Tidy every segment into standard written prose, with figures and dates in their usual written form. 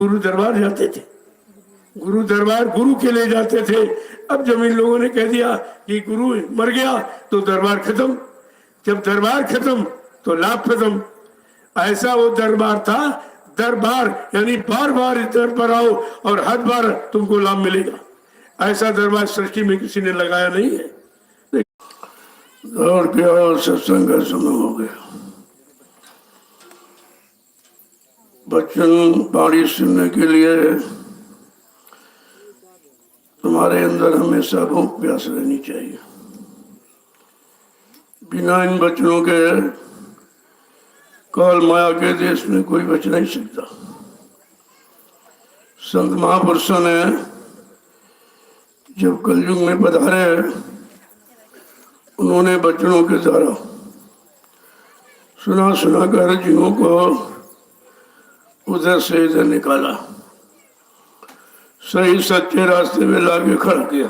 गुरु दरबार जाते थे, गुरु दरबार गुरु के लिए जाते थे। अब जब इन लोगों ने कह दिया कि गुरु मर गया तो दरबार खत्म, जब दरबार खत्म तो लाभ खत्म। ऐसा वो दरबार था। दरबार यानी बार बार इस दर पर आओ और हर बार तुमको लाभ मिलेगा। ऐसा दरबार सृष्टि में किसी ने लगाया नहीं है। दौड़ के आओ, सत्संग का समय हो गया। वचन वाणी सुनने के लिए तुम्हारे अंदर हमेशा भूख प्यास रहनी चाहिए। बिना इन वचनों के काल माया के देश में कोई बच नहीं सकता। संत महापुरुषों ने जब कलयुग में पधारे, उन्होंने वचनों के द्वारा सुना सुना कर जीवों को उधर से इधर निकाला, सही सच्चे रास्ते में लाके खड़ा किया।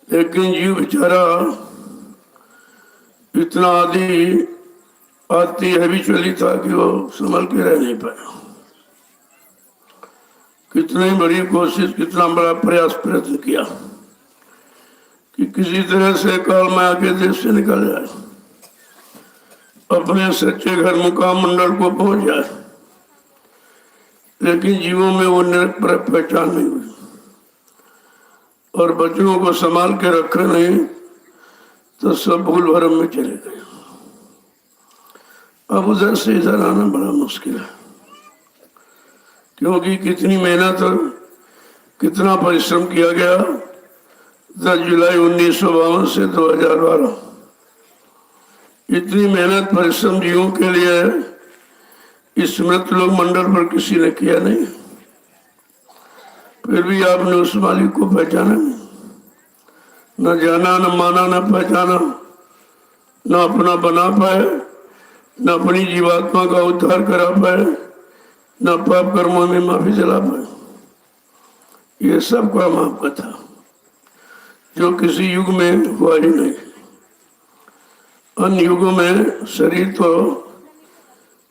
लेकिन जीव बेचारा इतना आती हैबिचुअली था कि वो संभल के रह नहीं पाया। कितनी बड़ी कोशिश, कितना बड़ा प्रयत्न किया कि किसी तरह से काल माया के देश से निकल जाए, अपने सच्चे घर मुकाम मंडल को पहुंच जाए। लेकिन जीवों में वो पहचान नहीं हुई और बच्चों को संभाल के रखे नहीं, तो सब भूल भरम में चले गए। अब उधर से इधर आना बड़ा मुश्किल है, क्योंकि कितनी मेहनत और कितना परिश्रम किया गया। 10 जुलाई 1952 से 2012 इतनी मेहनत परिश्रम जीवों के लिए स्मृत लोक मंडल पर किसी ने किया नहीं। फिर भी आपने उस मालिक को पहचाना नहीं, न जाना, न माना, न पहचाना, न अपना बना पाए, न अपनी जीवात्मा का उद्धार करा पाए, न पाप कर्मों में माफी दिला पाए। ये सब काम आपका था, जो किसी युग में हुआ ही नहीं। अन्य युगों में शरीर तो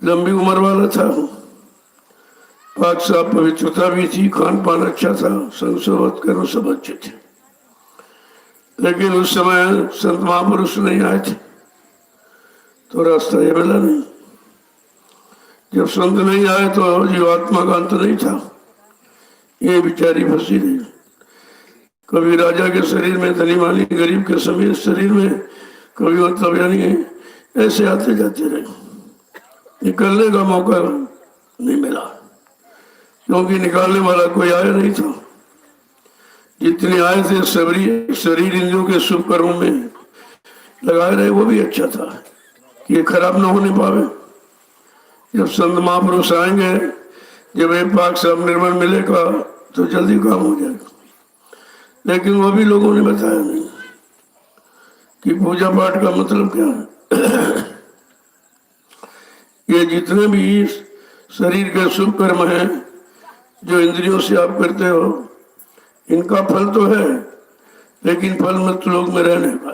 लंबी उम्र वाला था, पाक साफ पवित्रता भी थी, खान पान अच्छा था, संसर्वत कर्म सब अच्छे थे। लेकिन उस समय संत महापुरुष नहीं आए थे तो रास्ता ये मिला नहीं। जब संत नहीं आए तो जीवात्मा का अंत नहीं था। ये बेचारी फंसी रही, कभी राजा के शरीर में, धनी मानी गरीब के सभी शरीर में, कभी मतलब यानी ऐसे आते जाते रहे। निकलने का मौका नहीं मिला, क्योंकि निकालने वाला कोई आया नहीं था। जितने आए थे शरीर इंद्रियों के शुभ कर्मों में लगाए रहे, वो भी अच्छा था कि ये खराब ना होने पावे। जब संत महापुरुष आएंगे, जब ये पाक सब निर्मल मिलेगा तो जल्दी काम हो जाएगा। लेकिन वो भी लोगों ने बताया नहीं कि पूजा पाठ का मतलब क्या है। ये जितने भी शरीर के शुभ कर्म हैं जो इंद्रियों से आप करते हो, इनका फल तो है, लेकिन फल मत लोग में रहने का।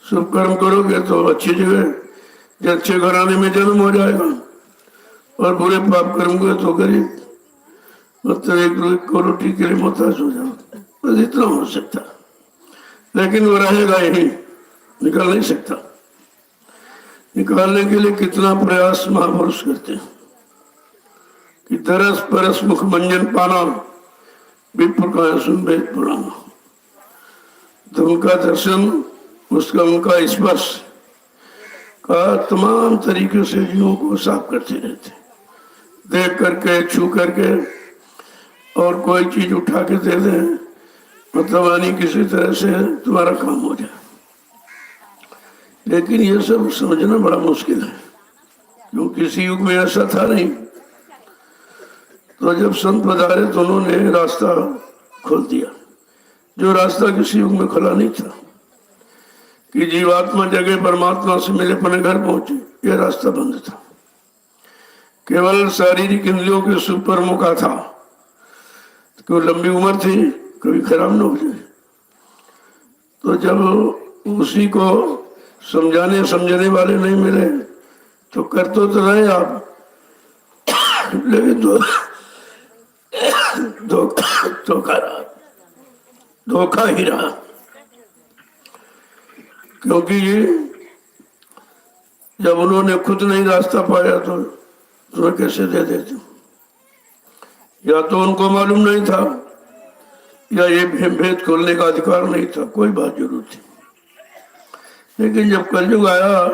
शुभ कर्म करोगे तो अच्छी जगह, अच्छे घराने में जन्म हो जाएगा, और बुरे पाप कर्म हुए तो गरीब, मतलब एक को रोटी के लिए मोहताज हो जाओ। बस इतना हो सकता, लेकिन वो रहेगा यही, निकल नहीं सकता। निकालने के लिए कितना प्रयास महापुरुष करते हैं कि दरस परस मुख मंजन पाना, विप्र का सुन वेद पुराना। तो उनका दर्शन, उसका उनका स्पर्श का तमाम तरीके से जीवों को साफ करते रहते, देख करके, छू करके, और कोई चीज उठा के दे दें, मतलब यानी किसी तरह से तुम्हारा काम हो जाए। लेकिन ये सब समझना बड़ा मुश्किल है, क्योंकि किसी युग में ऐसा था नहीं। तो जब संत पधारे तो उन्होंने रास्ता खोल दिया, जो रास्ता किसी युग में खुला नहीं था, कि जीवात्मा जगह परमात्मा से मिले, अपने घर पहुंचे। यह रास्ता बंद था, केवल शारीरिक इंद्रियों के शुभ कर्मों का था। क्यों लंबी उम्र थी, कभी खराब न हो जाए। तो जब उसी को समझाने समझने वाले नहीं मिले तो करते तो रहे आप, लेकिन धोखा रहा, धोखा ही रहा। क्योंकि जब उन्होंने खुद नहीं रास्ता पाया तो तुम्हें कैसे दे देते? या तो उनको मालूम नहीं था, या ये भेद खोलने का अधिकार नहीं था, कोई बात जरूर थी। लेकिन जब कलयुग आया,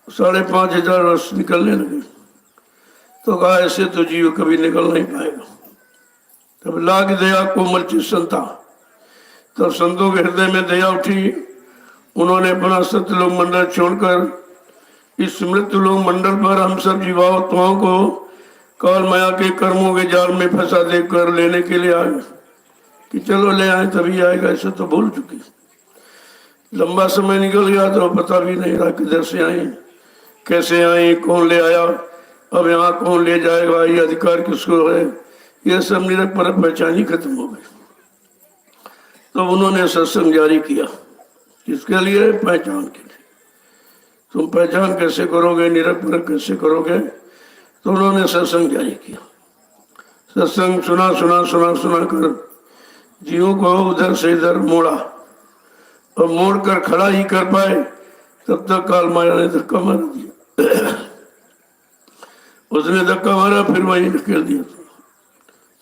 5,500 वर्ष निकलने लगे, तो कहा ऐसे तो जीव कभी निकल नहीं पाएगा। तब लाग दया कोमल चित्संता, तब संतों के हृदय में दया उठी। उन्होंने अपना सत्यलोक मंडल छोड़कर इस मृत्युलोक मंडल पर हम सब जीवात्माओं को काल माया के कर्मों के जाल में फंसा देकर लेने के लिए आए कि चलो ले आए तभी आएगा, ऐसे तो भूल चुकी। लंबा समय निकल गया तो पता भी नहीं रहा किधर से आई, कैसे आई, कौन ले आया, अब यहाँ कौन ले जाएगा, ये अधिकार किसको है, ये सब निरख पर पहचान ही खत्म हो गई। तो उन्होंने सत्संग जारी किया, किसके लिए? पहचान के लिए। तुम पहचान कैसे करोगे, निरख पर कैसे करोगे? तो उन्होंने सत्संग जारी किया। सत्संग सुना सुना सुना सुना कर जीवों को उधर से इधर मोड़ा, और मोड़ कर खड़ा ही कर पाए तब तक काल माया ने धक्का मार दिया। उसने धक्का मारा, फिर वहीं धकेल दिया,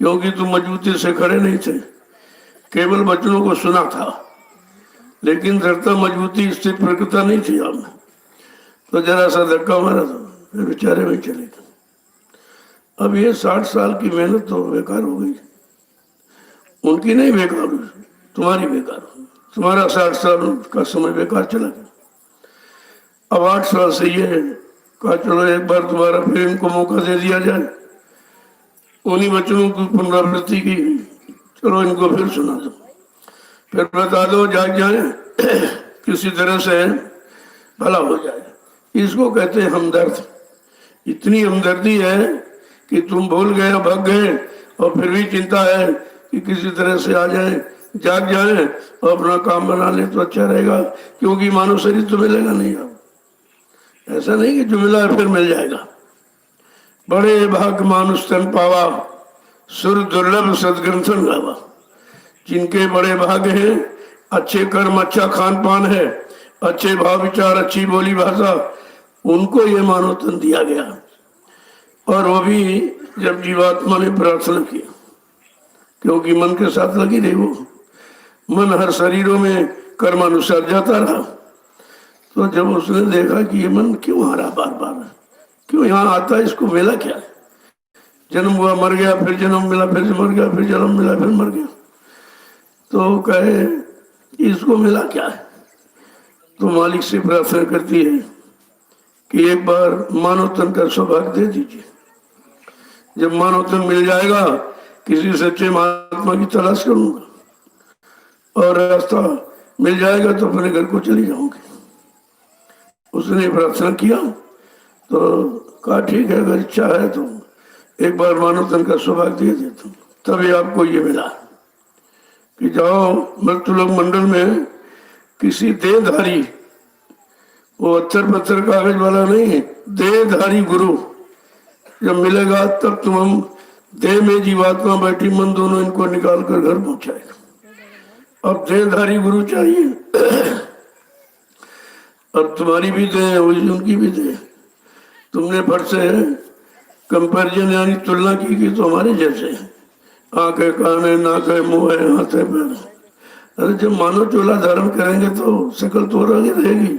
क्योंकि तुम मजबूती से खड़े नहीं थे, केवल वचनों को सुना था, लेकिन धरता मजबूती स्थित प्रकृति नहीं थी आप में। तो जरा सा धक्का मारा तो फिर बेचारे वहीं चले गए। अब ये 60 साल की मेहनत तो बेकार हो गई। उनकी नहीं बेकार हुई, तुम्हारी बेकार हुई। तुम्हारा 60 साल का समय बेकार चला गया। अब 8 साल से ये कहा चलो एक बार दोबारा फिर इनको मौका दे दिया जाए, उन्हीं वचनों की पुनरावृत्ति की, चलो इनको फिर सुना दो, फिर बता दो, जाग जाए, किसी तरह से भला हो जाए। इसको कहते हैं हमदर्द। इतनी हमदर्दी है कि तुम भूल गए, भाग गए, और फिर भी चिंता है कि किसी तरह से आ जाए, जाग जाए और अपना काम बना ले तो अच्छा रहेगा, क्योंकि मानव शरीर तो मिलेगा नहीं। अब ऐसा नहीं कि जो मिला फिर मिल जाएगा। बड़े भाग मानुष तन पावा, सुर दुर्लभ सदग्रंथन गावा। जिनके बड़े भाग हैं, अच्छे कर्म, अच्छा खान पान है, अच्छे भाव विचार, अच्छी बोली भाषा, उनको ये मानव तन दिया गया। और वो भी जब जीवात्मा ने प्रार्थना की, क्योंकि मन के साथ लगी रही वो, मन हर शरीरों में कर्मानुसार जाता रहा। तो जब उसने देखा कि ये मन क्यों आ रहा बार बार, क्यों यहाँ आता है, इसको मिला क्या है? जन्म हुआ, मर गया, फिर जन्म मिला, फिर मर गया, फिर जन्म मिला, फिर मर गया। तो कहे इसको मिला क्या है? तो मालिक से प्रार्थना करती है कि एक बार मानव तन का सौभाग्य दे दीजिए। जब मानव तन मिल जाएगा, किसी सच्चे महात्मा की तलाश करूंगा, और रास्ता मिल जाएगा तो अपने घर को चली जाऊंगी। उसने प्रार्थना किया तो कहा ठीक है, अगर इच्छा है तो एक बार मानव तन का सौभाग्य दे देता हूँ। तभी आपको ये मिला कि जाओ मृत्युलोक मंडल में किसी देहधारी, वो अत्तर पत्थर कागज वाला नहीं, देहधारी गुरु जब मिलेगा तब तुम हम देह में जीवात्मा बैठी मन दोनों इनको निकाल कर घर पहुंचाएगा। अब देहधारी गुरु चाहिए। अब तुम्हारी भी देह, उनकी भी देह। तुमने फट से कंपैरिजन यानी तुलना की तो हमारे जैसे आंखें, कान है, नाक है, मुंह है, हाथ है, पैर। अरे जब मानव चोला धारण करेंगे तो शकल तो रहेगी,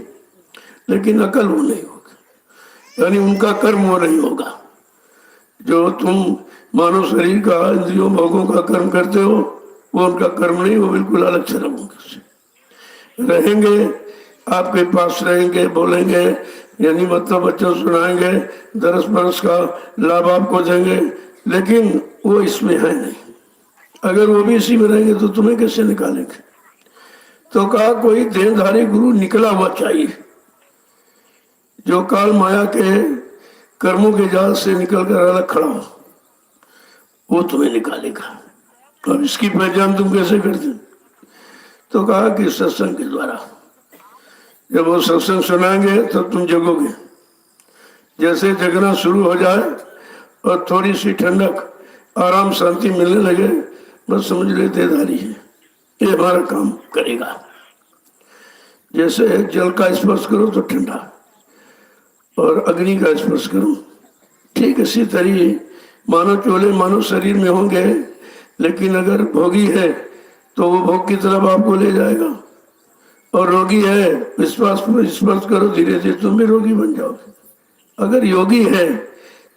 लेकिन अकल वो नहीं होगी, यानी उनका कर्म वो नहीं होगा। जो तुम मानव शरीर का, इंद्रियों भोगों का कर्म करते हो, वो उनका कर्म नहीं, वो बिल्कुल अलग से रहेंगे, आपके पास रहेंगे, बोलेंगे, यानी मतलब बच्चों सुनाएंगे, दरस बरस का लाभ आपको देंगे, लेकिन वो इसमें है नहीं। अगर वो भी इसी में रहेंगे तो तुम्हें कैसे निकालेंगे? तो कहा कोई देहधारी गुरु निकला हुआ चाहिए, जो काल माया के कर्मों के जाल से निकलकर अलग खड़ा हो, वो तुम्हें निकालेगा। अब इसकी पहचान तुम कैसे करते? तो कहा कि सत्संग के द्वारा। जब वो सत्संग सुनाएंगे तब तुम जगोगे। जैसे जगना शुरू हो जाए और थोड़ी सी ठंडक, आराम, शांति मिलने लगे, बस समझ ले देदारी है, ये हमारा काम करेगा। जैसे जल का स्पर्श करो तो ठंडा, और अग्नि का स्पर्श करो, ठीक इसी तरह मानव चोले मानव शरीर में होंगे, लेकिन अगर भोगी है तो वो भोग की तरफ आपको ले जाएगा, और रोगी है स्पर्श करो, धीरे धीरे तुम भी रोगी बन जाओगे। अगर योगी है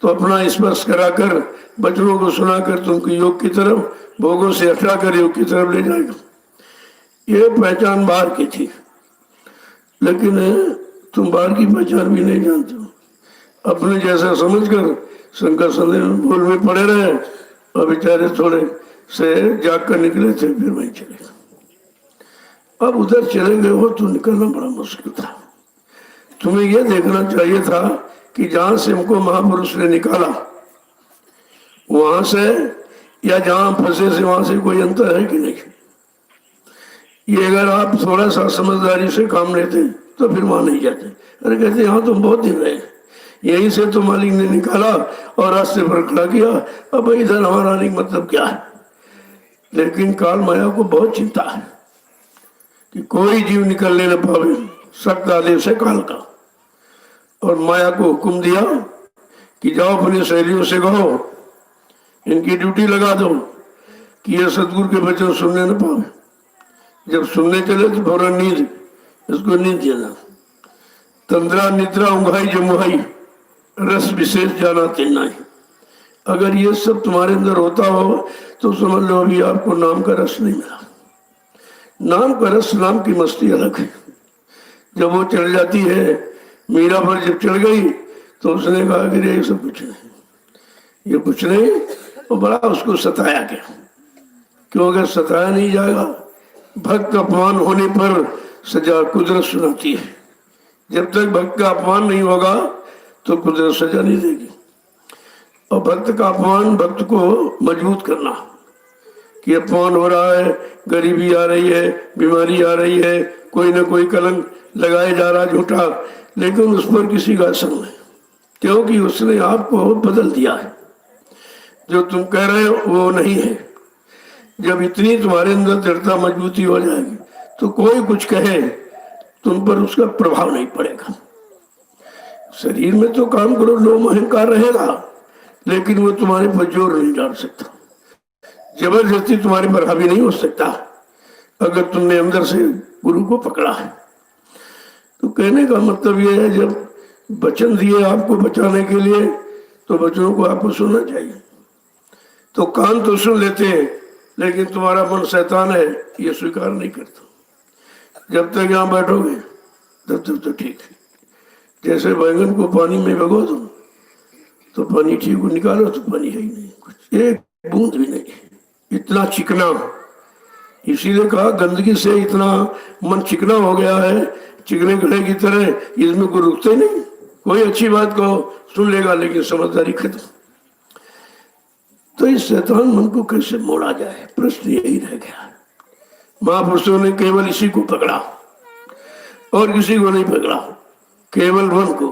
तो अपना स्पर्श कराकर, वचनों को सुनाकर तुमको योग की तरफ, भोगों से हटाकर योग की तरफ ले जाएगा। ये पहचान बाहर की थी, लेकिन तुम बाहर की पहचान भी नहीं जानते हो। अपने जैसा समझकर शंकर संदेह भूल में पड़े रहे, और बेचारे थोड़े से जाग कर निकले थे, फिर वहीं चले गए। अब उधर चले गए हो तो निकलना बड़ा मुश्किल था। तुम्हें यह देखना चाहिए था कि जहां से हमको महापुरुष ने निकाला वहां से, या जहां फंसे से वहां से कोई अंतर है कि नहीं। ये अगर आप थोड़ा सा समझदारी से काम लेते तो फिर वहां नहीं जाते। अरे कहते यहाँ तुम बहुत दिन रहे, यहीं से तो मालिक ने निकाला और रास्ते पर खड़ा किया, अब इधर हमारा आने का मतलब क्या है। लेकिन काल माया को बहुत चिंता है कि कोई जीव निकलने न पावे, सख्त आदेश है काल का। और माया को हुक्म दिया कि जाओ अपने सहेलियों से कहो, इनकी ड्यूटी लगा दो कि ये सतगुरु के वचन सुनने न पावे। जब सुनने चले तो फौरन नींद, इसको नींद देना। तंद्रा निद्रा उंघाई जमुहाई, रस विशेष जाना तिन्नाई। अगर ये सब तुम्हारे अंदर होता हो तो समझ लो अभी आपको नाम का रस नहीं मिला। नाम का रस, नाम की मस्ती अलग है। जब वो चढ़ जाती है, मीरा पर जब चढ़ गई तो उसने कहा कि ये सब कुछ नहीं, ये कुछ नहीं, और बड़ा उसको सताया गया। क्यों? अगर सताया नहीं जाएगा, भक्त अपमान होने पर सजा कुदरत सुनाती है। जब तक भक्त का अपमान नहीं होगा तो कुदरत सजा नहीं देगी। और भक्त का अपमान, भक्त को मजबूत करना कि अपमान हो रहा है, गरीबी आ रही है, बीमारी आ रही है, कोई ना कोई कलंक लगाया जा रहा झूठा, लेकिन उस पर किसी का असर नहीं, क्योंकि उसने आपको बदल दिया है। जो तुम कह रहे हो वो नहीं है। जब इतनी तुम्हारे अंदर दृढ़ता, मजबूती हो जाएगी तो कोई कुछ कहे तुम पर उसका प्रभाव नहीं पड़ेगा। शरीर में तो काम करो, लोभ अहंकार रहेगा, लेकिन वो तुम्हारे पर जोर नहीं डाल सकता, जबरदस्ती तुम्हारे पर हावी नहीं हो सकता। अगर तुमने अंदर से गुरु को पकड़ा है तो कहने का मतलब ये है, जब वचन दिए आपको बचाने के लिए तो वचनों को आपको सुनना चाहिए। तो कान तो सुन लेते हैं, लेकिन तुम्हारा मन शैतान है, ये स्वीकार नहीं करता। जब तक यहाँ बैठोगे तब तक तो ठीक है। जैसे बैंगन को पानी में भिगो दो तो पानी ठीक को निकालो तो पानी है ही नहीं, कुछ एक बूंद भी नहीं, इतना चिकना। इसीलिए कहा गंदगी से इतना मन चिकना हो गया है, चिकने घड़े की तरह, इसमें कोई रुकते नहीं। कोई अच्छी बात को सुन लेगा, लेकिन समझदारी खत्म। तो इस शैतान मन को कैसे मोड़ा जाए, प्रश्न यही रह गया। महापुरुषों ने केवल इसी को पकड़ा और किसी को नहीं पकड़ा, केवल मन को।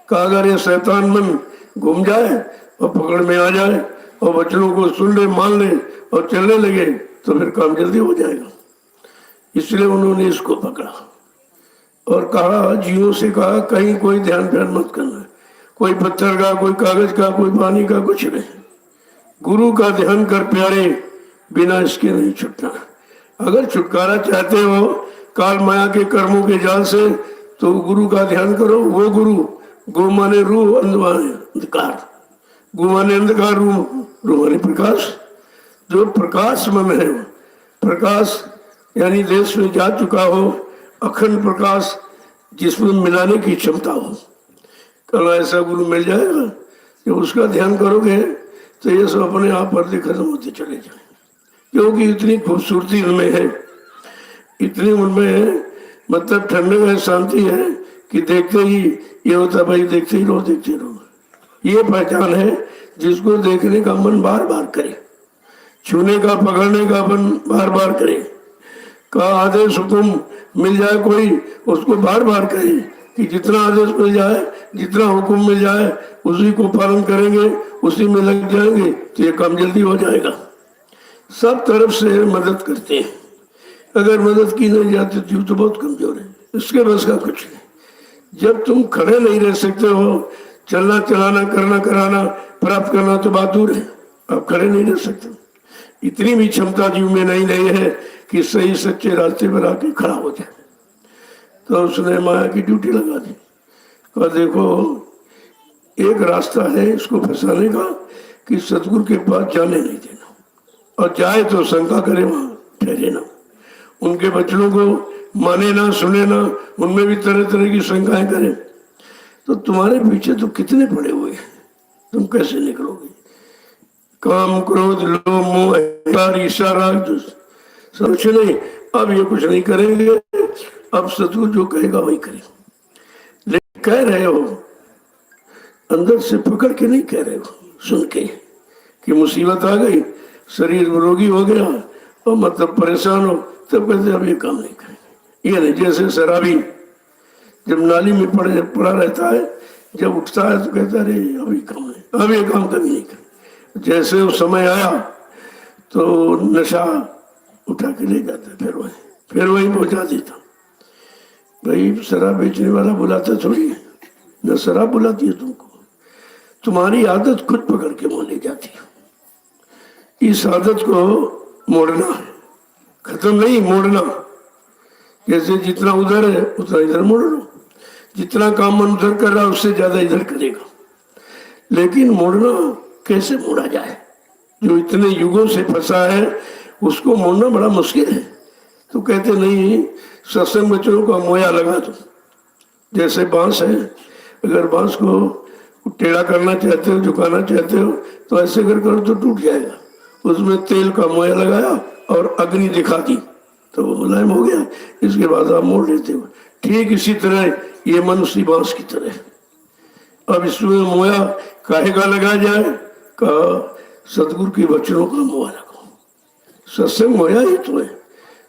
कहा अगर ये शैतान मन घूम जाए और पकड़ में आ जाए और वचनों को सुन ले, मान ले और चलने लगे तो फिर काम जल्दी हो जाएगा। इसलिए उन्होंने इसको पकड़ा और कहा, जीवों से कहा कहीं कोई ध्यान मत करना, कोई पत्थर का, कोई कागज का, कोई पानी का, कुछ नहीं। गुरु का ध्यान कर प्यारे, बिना इसके नहीं छूटना। अगर छुटकारा चाहते हो काल माया के कर्मों के जाल से तो गुरु का ध्यान करो। वो गुरु, गो माने रूह, अंध माने अंधकार, गु माने अंधकार, रूह माने प्रकाश। जो प्रकाश मन है, प्रकाश यानी देश में जा चुका हो, अखंड प्रकाश जिसमें मिलाने की क्षमता हो। कल ऐसा गुरु मिल जाएगा, जब उसका ध्यान करोगे तो ये सब अपने आप पर्दे खत्म होते चले जाए, क्योंकि इतनी खूबसूरती उनमें है, इतनी उनमें मतलब ठंडक है, शांति है कि देखते ही ये होता भाई देखते ही रहो, देखते रहो। ये पहचान है जिसको देखने का मन बार बार करे, छूने का, पकड़ने का मन बार बार करे। का आदेश हुक्म मिल जाए कोई, उसको बार बार करे कि जितना आदेश मिल जाए, जितना हुक्म मिल जाए उसी को पालन करेंगे, उसी में लग जाएंगे तो ये काम जल्दी हो जाएगा। सब तरफ से मदद करते हैं। अगर मदद की नहीं जाती तो तो बहुत कमजोर है, इसके बस का कुछ नहीं। जब तुम खड़े नहीं रह सकते हो, चलना चलाना करना कराना प्राप्त करना तो बात दूर है, आप खड़े नहीं रह सकते। इतनी भी क्षमता जीव में नहीं है कि सही सच्चे रास्ते पर आके खड़ा हो जाए। तो उसने माया की ड्यूटी लगा दी और देखो एक रास्ता है इसको फंसाने का कि सतगुरु के पास जाने नहीं देना, और जाए तो शंका करे, वहां ठहरे ना, उनके वचनों को माने ना, सुने ना, उनमें भी तरह तरह की शंकाएं करें। तो तुम्हारे पीछे तो कितने पड़े हुए हैं, तुम कैसे निकलोगे? काम क्रोध लोभ मोह अहंकार ईर्ष्या राग समझ नहीं, अब ये कुछ नहीं करेंगे, अब सतगुरु जो कहेगा वही करेंगे। लेकिन कह रहे हो, अंदर से पकड़ के नहीं कह रहे हो, सुन के कि मुसीबत आ गई, शरीर रोगी हो गया और मतलब परेशान हो, तब कहते अब ये काम नहीं करेंगे। ये नहीं जैसे शराबी जब नाली में पड़ा रहता है, जब उठता है तो कहता है अभी काम नहीं, अब ये काम कभी नहीं करेंगे। जैसे वो समय आया तो नशा उठा के ले जाता, फिर वही पहुंचा देता। भाई शराब बेचने वाला बुलाता थोड़ी है, न शराब बुलाती है तुमको, तुम्हारी आदत खुद पकड़ के मोड़ ले जाती है। इस आदत को मोड़ना है, खत्म नहीं, मोड़ना। जैसे जितना उधर है उतना इधर मोड़ लो, जितना काम मन उधर कर रहा है उससे ज्यादा इधर करेगा। लेकिन मोड़ना कैसे मोड़ा जाए? जो इतने युगों से फंसा है उसको मोड़ना बड़ा मुश्किल है। तो कहते नहीं, सत्संग बच्चों का मोया लगा दो। जैसे बांस है, अगर बांस को टेढ़ा करना चाहते हो, झुकाना चाहते हो, तो ऐसे कर तो टूट जाएगा। उसमें तेल का मोया लगाया और अग्नि दिखा दी तो वो मुलायम हो गया, इसके बाद आप मोड़ लेते हो। ठीक इसी तरह ये मन उसी बांस की तरह है। अब इसमें मोया काहे का लगा जाए? का सतगुरु के वचनों का मोया लगाओ। सत्संग मोया ही तो है,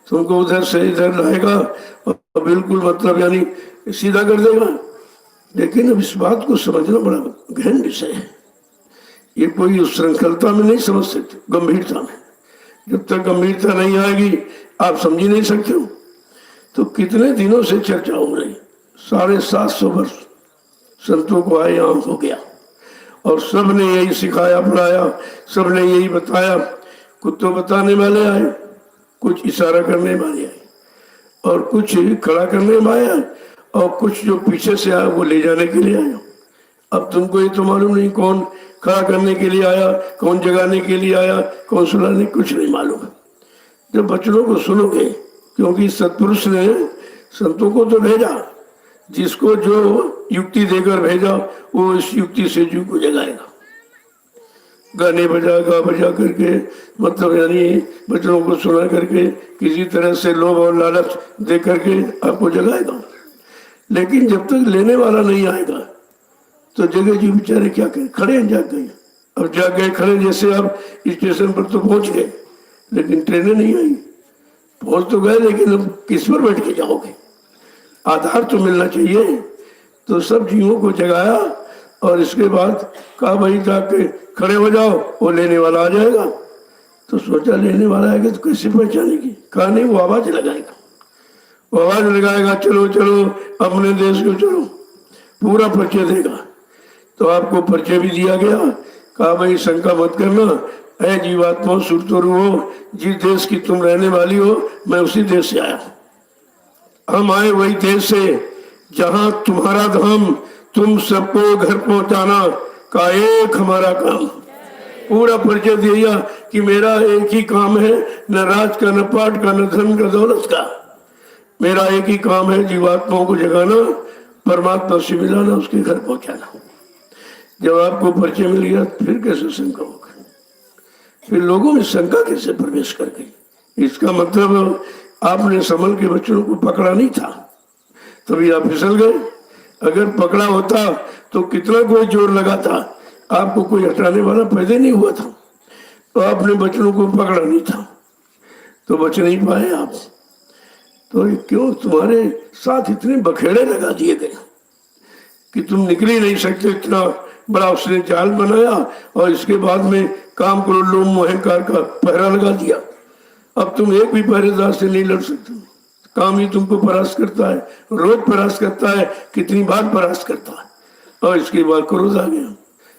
तुमको उधर से इधर लाएगा और बिल्कुल मतलब यानी सीधा कर देगा। लेकिन अब इस बात को समझना बड़ा गहन विषय है। ये कोई उस श्रृंखलता में नहीं समझ सकते, गंभीरता में। जब तक गंभीरता नहीं आएगी आप समझ ही नहीं सकते हो। तो कितने दिनों से चर्चा हो रही, 750 वर्ष संतों को आए यहाँ हो गया, और सब ने यही सिखाया पढ़ाया, सब ने यही बताया। कुछ तो बताने वाले आए, कुछ इशारा करने वाले आए, और कुछ खड़ा करने वाले आए, और कुछ जो पीछे से आया वो ले जाने के लिए आया। अब तुमको ये तो मालूम नहीं कौन खड़ा करने के लिए आया, कौन जगाने के लिए आया, कौन सुनाने, कुछ नहीं मालूम। जब वचनों को सुनोगे, क्योंकि सत्पुरुष ने संतों को तो भेजा, जिसको जो युक्ति देकर भेजा वो इस युक्ति से जीव को जगाएगा। गाने गा बजा करके, मतलब यानी वचनों को सुना करके, किसी तरह से लोभ और लालच दे करके आपको जगाएगा। लेकिन जब तक लेने वाला नहीं आएगा तो जगह जी बेचारे क्या करें, खड़े हैं, जाग गए। अब जाग गए खड़े, जैसे आप स्टेशन पर तो पहुंच गए लेकिन ट्रेनें नहीं आई। पहुंच तो गए लेकिन अब किस पर बैठ के जाओगे? आधार तो मिलना चाहिए। तो सब जीवों को जगाया और इसके बाद कहा भाई जाके खड़े हो जाओ, वो लेने वाला आ जाएगा। तो सोचा लेने वाला आएगा तो कैसे पहचानेगी? कहा नहीं, वो आवाज लगाएगा, वो आवाज लगाएगा, चलो चलो अपने देश को चलो, पूरा परिचय देगा। तो आपको परिचय भी दिया गया, कहा भाई शंका मत करना, ऐ जीवात्मा सुरतुरु हो, जिस देश की तुम रहने वाली हो मैं उसी देश से आया हूं। हम आए वही देश से जहां तुम्हारा धाम, तुम सबको घर पहुंचाना का एक हमारा काम। पूरा परिचय दिया कि मेरा एक ही काम है, न राज का, न पाट का, न धन का, दौलत का। मेरा एक ही काम है, जीवात्माओं को जगाना, परमात्मा से मिलाना, उसके घर पहुंचाना। जब आपको परिचय मिल गया फिर कैसे शंका होगा? फिर लोगों में शंका कैसे प्रवेश कर गई? इसका मतलब आपने समल के बच्चों को पकड़ा नहीं था, तभी आप फिसल गए। अगर पकड़ा होता तो कितना कोई जोर लगाता, आपको कोई हटाने वाला पैदा नहीं हुआ था। तो आपने बच्चों को पकड़ा नहीं था तो बच नहीं पाए आप। तो क्यों तुम्हारे साथ इतने बखेड़े लगा दिए गए कि तुम निकल ही नहीं सकते, इतना बड़ा उसने जाल बनाया और इसके बाद में काम क्रोध लोभ मोह अहंकार का पहरा लगा दिया। अब तुम एक भी पहरेदार से नहीं लड़ सकते। काम ही तुमको परास्त करता है, रोज परास्त करता है, कितनी बार परास्त करता है। और इसके बाद क्रोध आ गया।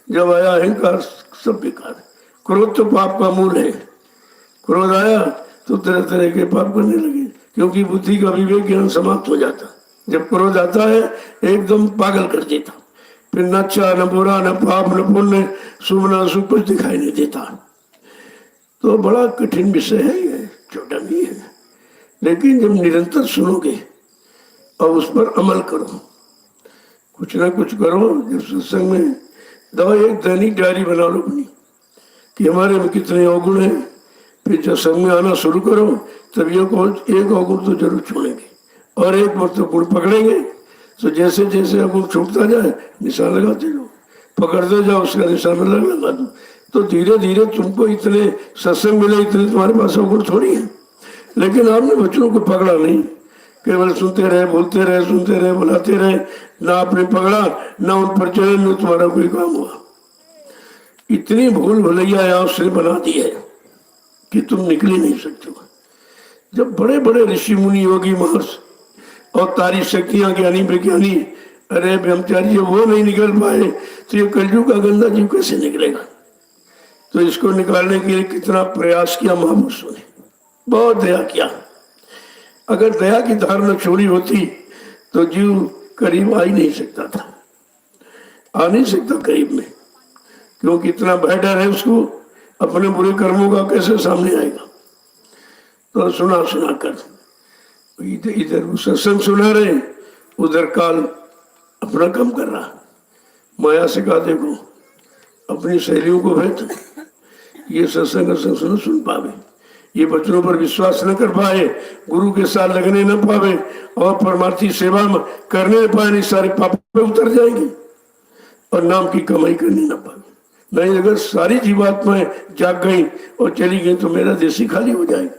जब आया अहंकार, सब बेकार। क्रोध तो पाप का मूल है। क्रोध आया तो तरह तरह के पाप करने लगे, क्योंकि बुद्धि का विवेक ज्ञान समाप्त हो जाता। जब क्रोध आता है एकदम पागल कर देता, फिर न अच्छा न बुरा न पाप न पुण्य, शुभ न अशुभ कुछ दिखाई नहीं देता। तो बड़ा कठिन विषय है ये, छोटा नहीं है। लेकिन जब निरंतर सुनोगे और उस पर अमल करो, कुछ ना कुछ करो। जब सत्संग में दवा एक दैनिक डायरी बना लो अपनी कि हमारे में कितने अवगुण हैं। फिर जब संग में आना शुरू करो तब एक अवगुण तो जरूर छोड़ेंगे और एक महत्वपूर्ण पकड़ेंगे। तो जैसे जैसे अवगुण छूटता जाए निशान लगाते जाओ, पकड़ते जाओ, उसका निशान अलग लगा दो। तो धीरे धीरे तुमको इतने सत्संग मिले, इतने तुम्हारे पास अवगुण थोड़ी है। लेकिन आपने बच्चों को पकड़ा नहीं, केवल सुनते रहे, बोलते रहे, सुनते रहे, बुलाते रहे, ना आपने पकड़ा ना उन पर चले, न तुम्हारा कोई काम हुआ। इतनी भूल भुलैया आपसे बना दी है कि तुम निकल ही नहीं सकते हो। जब बड़े बड़े ऋषि मुनि योगी महर्षि और तारी शक्तियां ज्ञानी विज्ञानी, अरे ब्रह्मचारी वो नहीं निकल पाए तो ये कलयुग का गंदा जीव कैसे निकलेगा। तो इसको निकालने के लिए कितना प्रयास किया महापुरुषों ने, बहुत दया किया। अगर दया की धारणा छोड़ी होती तो जीव करीब आ ही नहीं सकता था, आ नहीं सकता करीब में, क्योंकि इतना भय डर है उसको अपने बुरे कर्मों का, कैसे सामने आएगा। तो सुना सुना कर इधर सत्संग सुना रहे, उधर काल अपना काम कर रहा। माया से कहा देखो अपनी सहेलियों को भेज, ये सत्संग सुन पावे, ये बच्चों पर विश्वास न कर पाए, गुरु के साथ लगने न पावे और परमार्थी सेवा करने न पाए, सारे पाप पे उतर जाएंगे और नाम की कमाई करनी न पावे। नहीं, अगर सारी जीवात्माएं जाग गई और चली गई तो मेरा देश ही खाली हो जाएगा।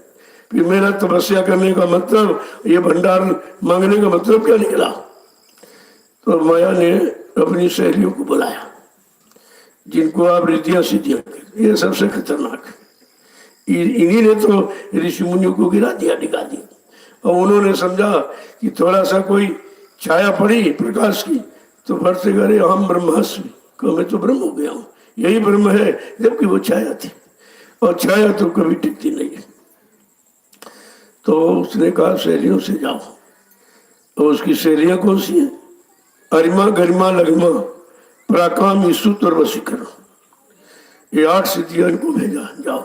फिर मेरा तपस्या करने का मतलब, ये भंडार मांगने का मतलब क्या निकला। तो माया ने अपनी सहेलियों को बुलाया, जिनको आप रिद्धियां सिद्धियां, ये सबसे खतरनाक है। इन्हीं ने तो ऋषि मुनियों को गिरा दिया, निकाल दिया। और उन्होंने समझा कि थोड़ा सा कोई छाया पड़ी प्रकाश की तो फट से करे हम ब्रह्मास्मि, को मैं तो ब्रह्म हो गया हूँ, यही ब्रह्म है, जबकि वो छाया थी और छाया तो कभी टिकती नहीं है। तो उसने कहा सहेलियों से जाओ। और उसकी सहेलियां कौन सी हैं? अरिमा गरिमा लगिमा पराकाम ईसुत और वशीकरण, ये 8 सिद्धियां इनको भेजा, जाओ।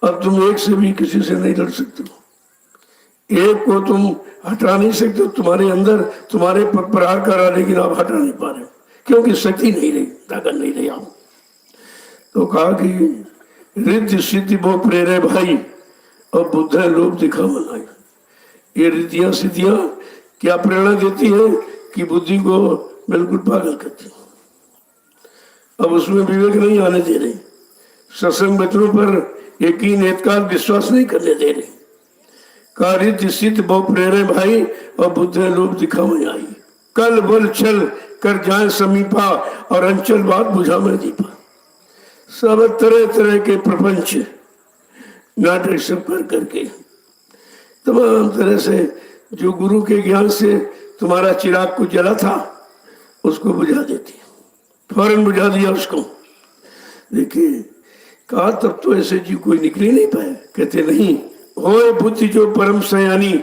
अब तुम एक से भी किसी से नहीं लड़ सकते हो, एक को तुम हटा नहीं सकते, तुम्हारे अंदर तुम्हारे पर प्रहार कर रहा, लेकिन आप हटा नहीं पा रहे क्योंकि शक्ति नहीं रही, ताकत नहीं रही आप। तो कहा कि रिद्धि सिद्धि बहु प्रेरे भाई और बुद्ध है लोभ दिखा मनाई। ये रिद्धियां सिद्धियां क्या प्रेरणा देती है कि बुद्धि को बिल्कुल पागल करती है। अब उसमें विवेक नहीं आने दे रही, सत्संग वचनों पर यकीन एतकाल विश्वास नहीं करने दे रही। कहा रिद्धि सिद्ध बहु प्रेरे भाई और बुद्ध है लोभ दिखा मनाई। कल बल छल कर जाए समीपा और अंचल बात बुझा में दीपा। सब तरह तरह के प्रपंच नाटक सब कर करके तमाम तरह से जो गुरु के ज्ञान से तुम्हारा चिराग को जला था उसको बुझा देती, फौरन बुझा दिया उसको। देखिए कहा तब तो ऐसे जीव कोई निकल ही नहीं पाए। कहते नहीं, होए बुद्धि जो परम सयानी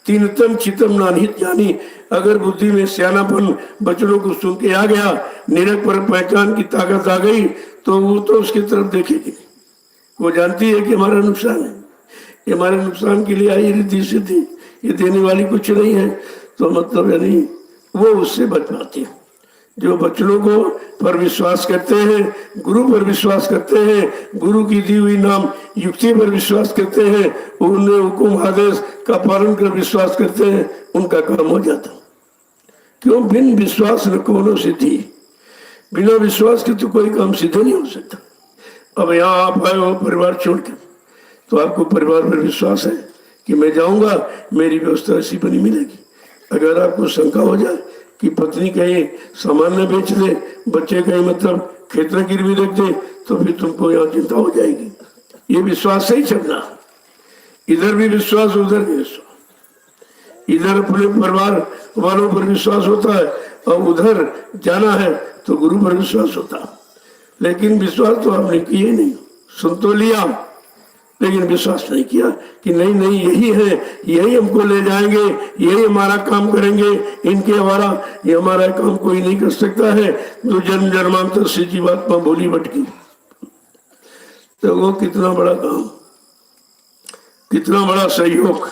तीनतम चितम नानित जानी। अगर बुद्धि में सियानापन बचनों को सुन के आ गया, निरक पर पहचान की ताकत आ गई, तो वो तो उसकी तरफ देखेगी नहीं। वो जानती है कि हमारा नुकसान है, ये हमारे नुकसान के लिए आई रिद्धि सिद्धि, ये देने वाली कुछ नहीं है। तो मतलब है नहीं, वो उससे बच पाते हैं। जो बच्चों को पर विश्वास करते हैं, गुरु पर विश्वास करते हैं, गुरु की दी हुई नाम युक्ति पर विश्वास करते हैं, उन्हें हुकुम आदेश का पालन कर विश्वास करते हैं, उनका काम हो जाता। क्यों? बिन विश्वास न कोनो सिद्धि, बिना विश्वास के तो कोई काम सिद्ध नहीं हो सकता। अब यहाँ आप आए हो परिवार छोड़ के, तो आपको परिवार पर विश्वास है कि मैं जाऊंगा मेरी व्यवस्था ऐसी बनी मिलेगी। अगर आपको शंका हो जाए कि पत्नी कहीं सामान न बेच दे, बच्चे कहीं मतलब खेत न गिरवी रख दे, तो फिर तुमको यहाँ चिंता हो जाएगी। ये विश्वास से ही चलना, इधर भी विश्वास उधर भी विश्वास। इधर अपने परिवार वालों पर विश्वास होता है और उधर जाना है तो गुरु पर विश्वास होता है। लेकिन विश्वास तो आपने किए नहीं, सुन तो लिया लेकिन विश्वास नहीं किया कि नहीं नहीं यही है, यही हमको ले जाएंगे, यही हमारा काम करेंगे, इनके हमारा ये हमारा काम कोई नहीं कर सकता है। जो जन्म जन्मांतर से जीवात्मा बोली भटकी, तो वो कितना बड़ा काम, कितना बड़ा सहयोग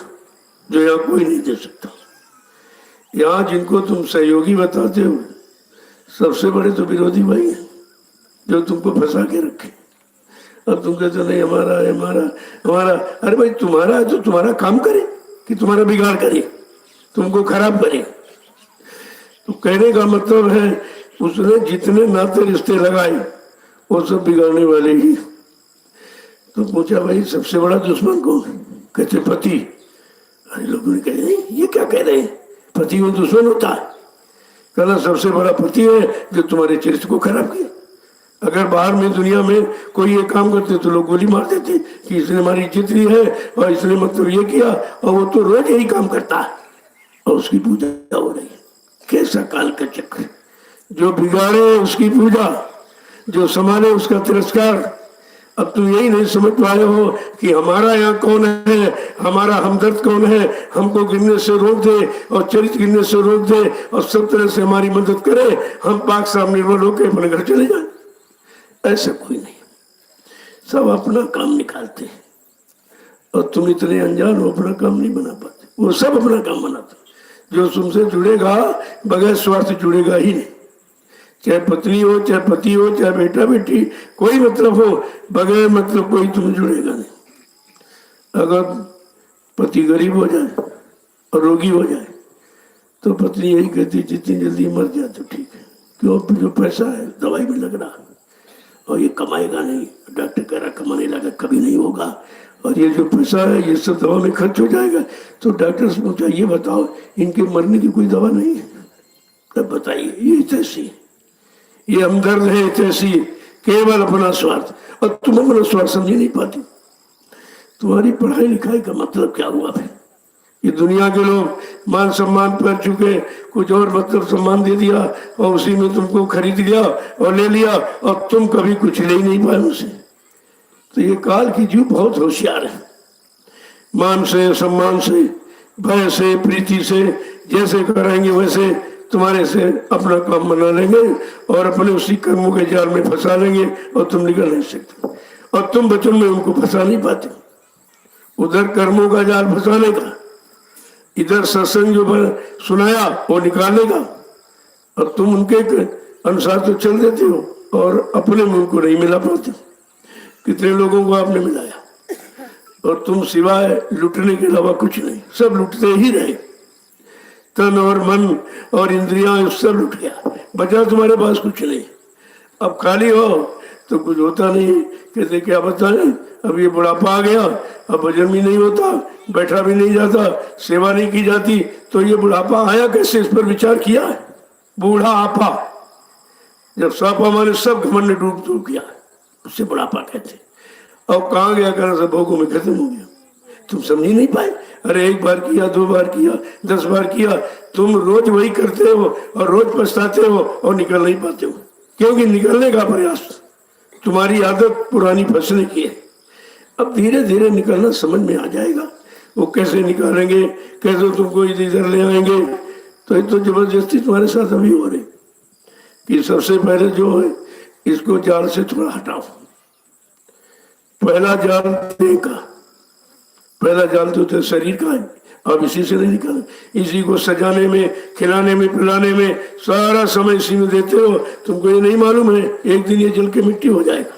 जो यहाँ कोई नहीं दे सकता। यहाँ जिनको तुम सहयोगी बताते हो सबसे बड़े तो विरोधी भाई हैं, जो तुमको फंसा के रखे। अब तुम कहते नहीं हमारा है, हमारा हमारा। अरे भाई तुम्हारा है तो तुम्हारा काम करे कि तुम्हारा बिगाड़ करे, तुमको खराब करे। तो कहने का मतलब है उसने जितने नाते रिश्ते लगाए वो सब बिगाड़ने वाले ही। तो पूछा भाई सबसे बड़ा दुश्मन कौन? कहते पति। अरे लोगों ने कहे नहीं ये क्या कह रहे हैं, पति में दुश्मन होता है? कहना सबसे बड़ा पति है जो तुम्हारे चरित्र को खराब किया। अगर बाहर में दुनिया में कोई ये काम करते तो लोग गोली मार देते कि इसने हमारी इज्जत ली है और इसने मतलब ये किया, और वो तो रोज यही काम करता है और उसकी पूजा हो रही है। कैसा काल का चक्र, जो बिगाड़े उसकी पूजा, जो संभाले उसका तिरस्कार। अब तुम यही नहीं समझ पाए हो कि हमारा यहाँ कौन है, हमारा हमदर्द कौन है, हमको गिरने से रोक दे और चरित्र गिरने से रोक दे और सब तरह से हमारी मदद करे, हम पाक साहब निर्भर होकर अपने घर चले जाए। ऐसा कोई नहीं, सब अपना काम निकालते हैं और तुम इतने अनजान हो, अपना काम नहीं बना पाते। वो सब अपना काम बनाते। जो तुमसे जुड़ेगा बगैर स्वार्थ जुड़ेगा ही नहीं, चाहे पत्नी हो, चाहे पति हो, चाहे बेटा बेटी, कोई मतलब हो, बगैर मतलब कोई तुम जुड़ेगा नहीं। अगर पति गरीब हो जाए और रोगी हो जाए तो पत्नी यही कहती जितनी जल्दी मर जाए तो ठीक है, क्यों? जो पैसा है दवाई में लग रहा और ये कमाएगा नहीं, डॉक्टर कह रहा कमाने लगा कभी नहीं होगा, और ये जो पैसा है ये सब दवा में खर्च हो जाएगा। तो डॉक्टर से पूछा ये बताओ इनके मरने की कोई दवा नहीं है? तब बताइए ये तैसी, ये हमदर्द है तैसी, केवल अपना स्वार्थ। और तुम अपना स्वार्थ समझ नहीं पाती। तुम्हारी पढ़ाई लिखाई का मतलब क्या हुआ फिर? ये दुनिया के लोग मान सम्मान पर चुके, कुछ और मतलब सम्मान दे दिया और उसी में तुमको खरीद लिया और ले लिया और तुम कभी कुछ ले ही नहीं पाए उसे। तो ये काल की जीव बहुत होशियार है। मान से, सम्मान से, भय से, प्रीति से, जैसे कराएंगे वैसे तुम्हारे से अपना काम बना लेंगे और अपने उसी कर्मों के जाल में फंसा लेंगे और तुम निकल नहीं सकते। और तुम बचन में उनको फंसा नहीं पाते। उधर कर्मों का जाल फंसाने का, इधर सत्संग जो सुनाया वो निकालने का, और तुम उनके अनुसार तो चल देते हो और अपने मुंह को नहीं मिला पाते। कितने लोगों को आपने मिलाया और तुम सिवाय लुटने के अलावा कुछ नहीं, सब लुटते ही रहे। तन और मन और इंद्रियां सब लुट गया, बचा तुम्हारे पास कुछ नहीं। अब खाली हो तो कुछ होता नहीं। कहते क्या बताएं, अब ये बुढ़ापा आ गया, अब भजन भी नहीं होता, बैठा भी नहीं जाता, सेवा नहीं की जाती, तो ये बुढ़ापा आया कैसे? इस पर विचार किया है? बूढ़ा आपा, जब सापा माने सब घमंड ने डूब डूब किया, उससे बुढ़ापा कहते। अब कहाँ गया? करना सब भोगों में खत्म हो गया। तुम समझ नहीं पाए। अरे एक बार किया, 2 बार किया, 10 बार किया, तुम रोज वही करते हो और रोज पछताते हो और निकल नहीं पाते हो, क्योंकि निकलने का प्रयास तुम्हारी आदत पुरानी फंसने की है। अब धीरे धीरे निकलना समझ में आ जाएगा। वो कैसे निकालेंगे, कैसे तुमको इधर ले आएंगे, तो ये तो जबरदस्ती तुम्हारे साथ अभी हो रही कि सबसे पहले जो है इसको जाल से थोड़ा हटाओ। पहला जाल देह का, पहला जाल तो शरीर का है, अब इसी से नहीं निकाल। इसी को सजाने में, खिलाने में, पिलाने में सारा समय इसी में देते हो। तुमको ये नहीं मालूम है एक दिन ये जल के मिट्टी हो जाएगा,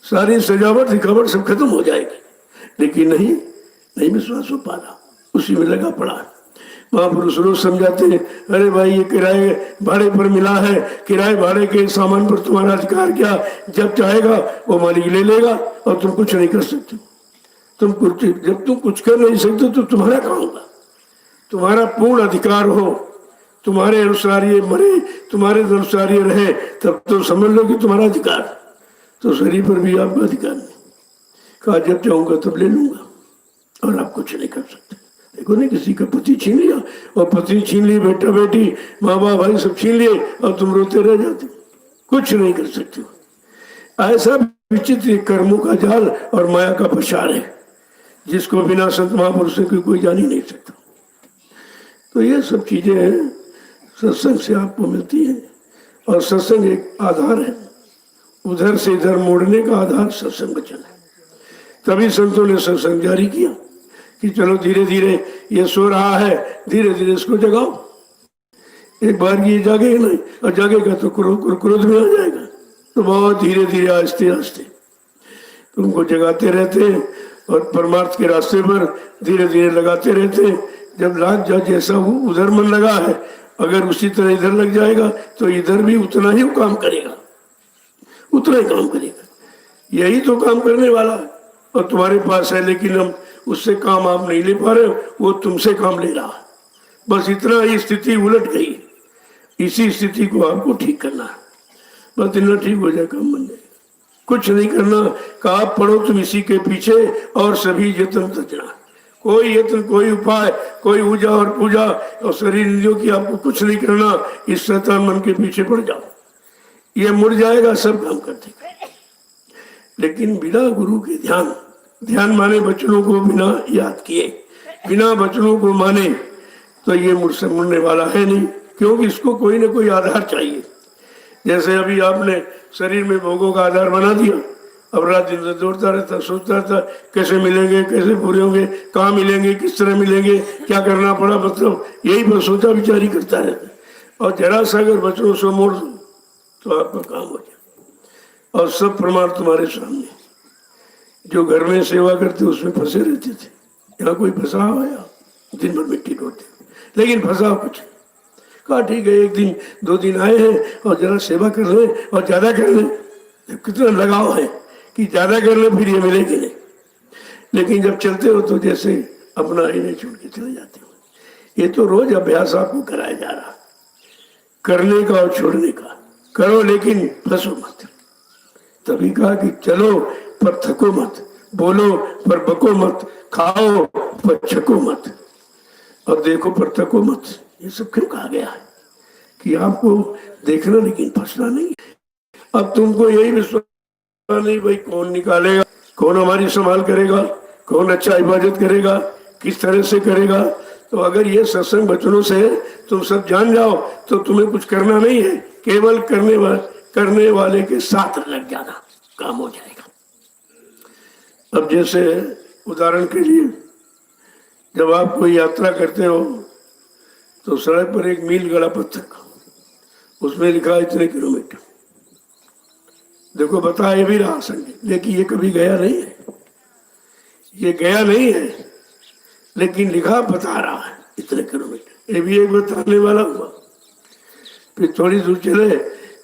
सारी सजावट दिखावट सब खत्म हो जाएगी। लेकिन नहीं विश्वास हो पा रहा, उसी में लगा पड़ा। महापुरुष रोज समझाते हैं, अरे भाई ये किराए भाड़े पर मिला है, किराए भाड़े के सामान पर तुम्हारा अधिकार क्या? जब चाहेगा वो मालिक ले लेगा और तुम कुछ नहीं कर सकते। जब तुम कुछ कर नहीं सकते तो तुम्हारा काम होगा। तुम्हारा पूर्ण अधिकार हो तुम्हारे अनुसार ये मरे, तुम्हारे अनुसार ये रहे, तब तो समझ लो कि तुम्हारा अधिकार। तो शरीर पर भी आपका अधिकार नहीं। कहा जब चाहूंगा तब ले लूंगा, और आप कुछ नहीं कर सकते। देखो नहीं, किसी का पति छीन लिया, और पत्नी छीन ली, बेटा बेटी, माँ बाप भाई सब छीन लिए, और तुम रोते रह जाते, कुछ नहीं कर सकते। ऐसा विचित्र कर्मों का जाल और माया का पछाड़ है, जिसको बिना संत महापुरुषों के कोई जान ही नहीं सकता। तो ये सब चीजें सत्संग से आपको मिलती है, और सत्संग एक आधार है। उधर से इधर मोड़ने का आधार सत्संग वचन है। तभी संतों ने सत्संग जारी किया कि चलो धीरे धीरे ये सो रहा है, धीरे धीरे इसको जगाओ। एक बार ये जागे नहीं, और जागेगा तो क्रोध में आ जाएगा। तो बहुत धीरे धीरे आस्ते आस्ते तुमको जगाते रहते, और परमार्थ के रास्ते पर धीरे धीरे लगाते रहते। जब लाग जा, जैसा उधर मन लगा है, अगर उसी तरह इधर लग जाएगा तो इधर भी उतना ही काम करेगा, उतना ही काम करेगा। यही तो काम करने वाला है, और तुम्हारे पास है, लेकिन हम उससे काम आप नहीं ले पा रहे हो, वो तुमसे काम ले रहा है। बस इतना ही स्थिति उलट गई। इसी स्थिति को आपको ठीक करना है। बस इतना ठीक हो जाए, काम बन जाए। कुछ नहीं करना, कहा पढ़ो तुम इसी के पीछे, और सभी यत्न तजना। कोई यत्न, कोई उपाय, कोई पूजा और पूजा और शरीर इंद्रियों की आपको कुछ नहीं करना। इस शैतान मन के पीछे पड़ जाओ, ये मुड़ जाएगा, सब काम कर देगा। लेकिन बिना गुरु के ध्यान, ध्यान माने वचनों को बिना याद किए, बिना वचनों को माने, तो ये मुझसे मुड़ने वाला है नहीं। क्योंकि इसको कोई ना कोई आधार चाहिए। जैसे अभी आपने शरीर में भोगों का आधार बना दिया, अब रात दिन से दौड़ता रहता, सोचता रहता कैसे मिलेंगे, कैसे पूरे होंगे, कहाँ मिलेंगे, किस तरह मिलेंगे, क्या करना पड़ा, मतलब यही बस सोचा विचारी करता रहता। और जरा सा अगर वचनों से मोड़ दो तो आपका काम हो जाए। और सब प्रमाण तुम्हारे सामने। जो घर में सेवा करते उसमें फंसे रहते थे, यहाँ कोई फंसा हुआ, दिन भर मिट्टी ढोते, लेकिन फंसा कुछ। कहा ठीक है, एक दिन दो दिन आए हैं और जरा सेवा कर लें और ज्यादा कर लें। कितना लगाव है कि ज्यादा कर ले, फिर ये मिलेगी नहीं। लेकिन जब चलते हो तो जैसे अपना इन्हें छोड़ के चले जाते हो। ये तो रोज अभ्यास आपको कराया जा रहा, करने का और छोड़ने का। करो लेकिन फंसो मत। तभी कहा कि चलो पर थको मत, बोलो पर बको मत, खाओ पर छको मत, और देखो पर थको मत। ये सब क्यों कहा गया है? कि आपको देखना लेकिन फंसना नहीं। अब तुमको यही विश्वास नहीं भाई कौन निकालेगा, कौन हमारी संभाल करेगा, कौन अच्छा हिफाजत करेगा, किस तरह से करेगा। तो अगर ये सत्संग वचनों से तुम सब जान जाओ तो तुम्हें कुछ करना नहीं है, केवल करने वाले के साथ लग जाना, काम हो जाएगा। अब जैसे उदाहरण के लिए, जब आप कोई यात्रा करते हो तो सड़क पर एक मील गड़ा पत्थर, उसमें लिखा इतने किलोमीटर। देखो बता ये भी रहा संजय, लेकिन ये कभी गया नहीं है, ये गया नहीं है, लेकिन लिखा बता रहा है इतने किलोमीटर। ये भी एक बताने वाला हुआ। फिर थोड़ी दूर चले,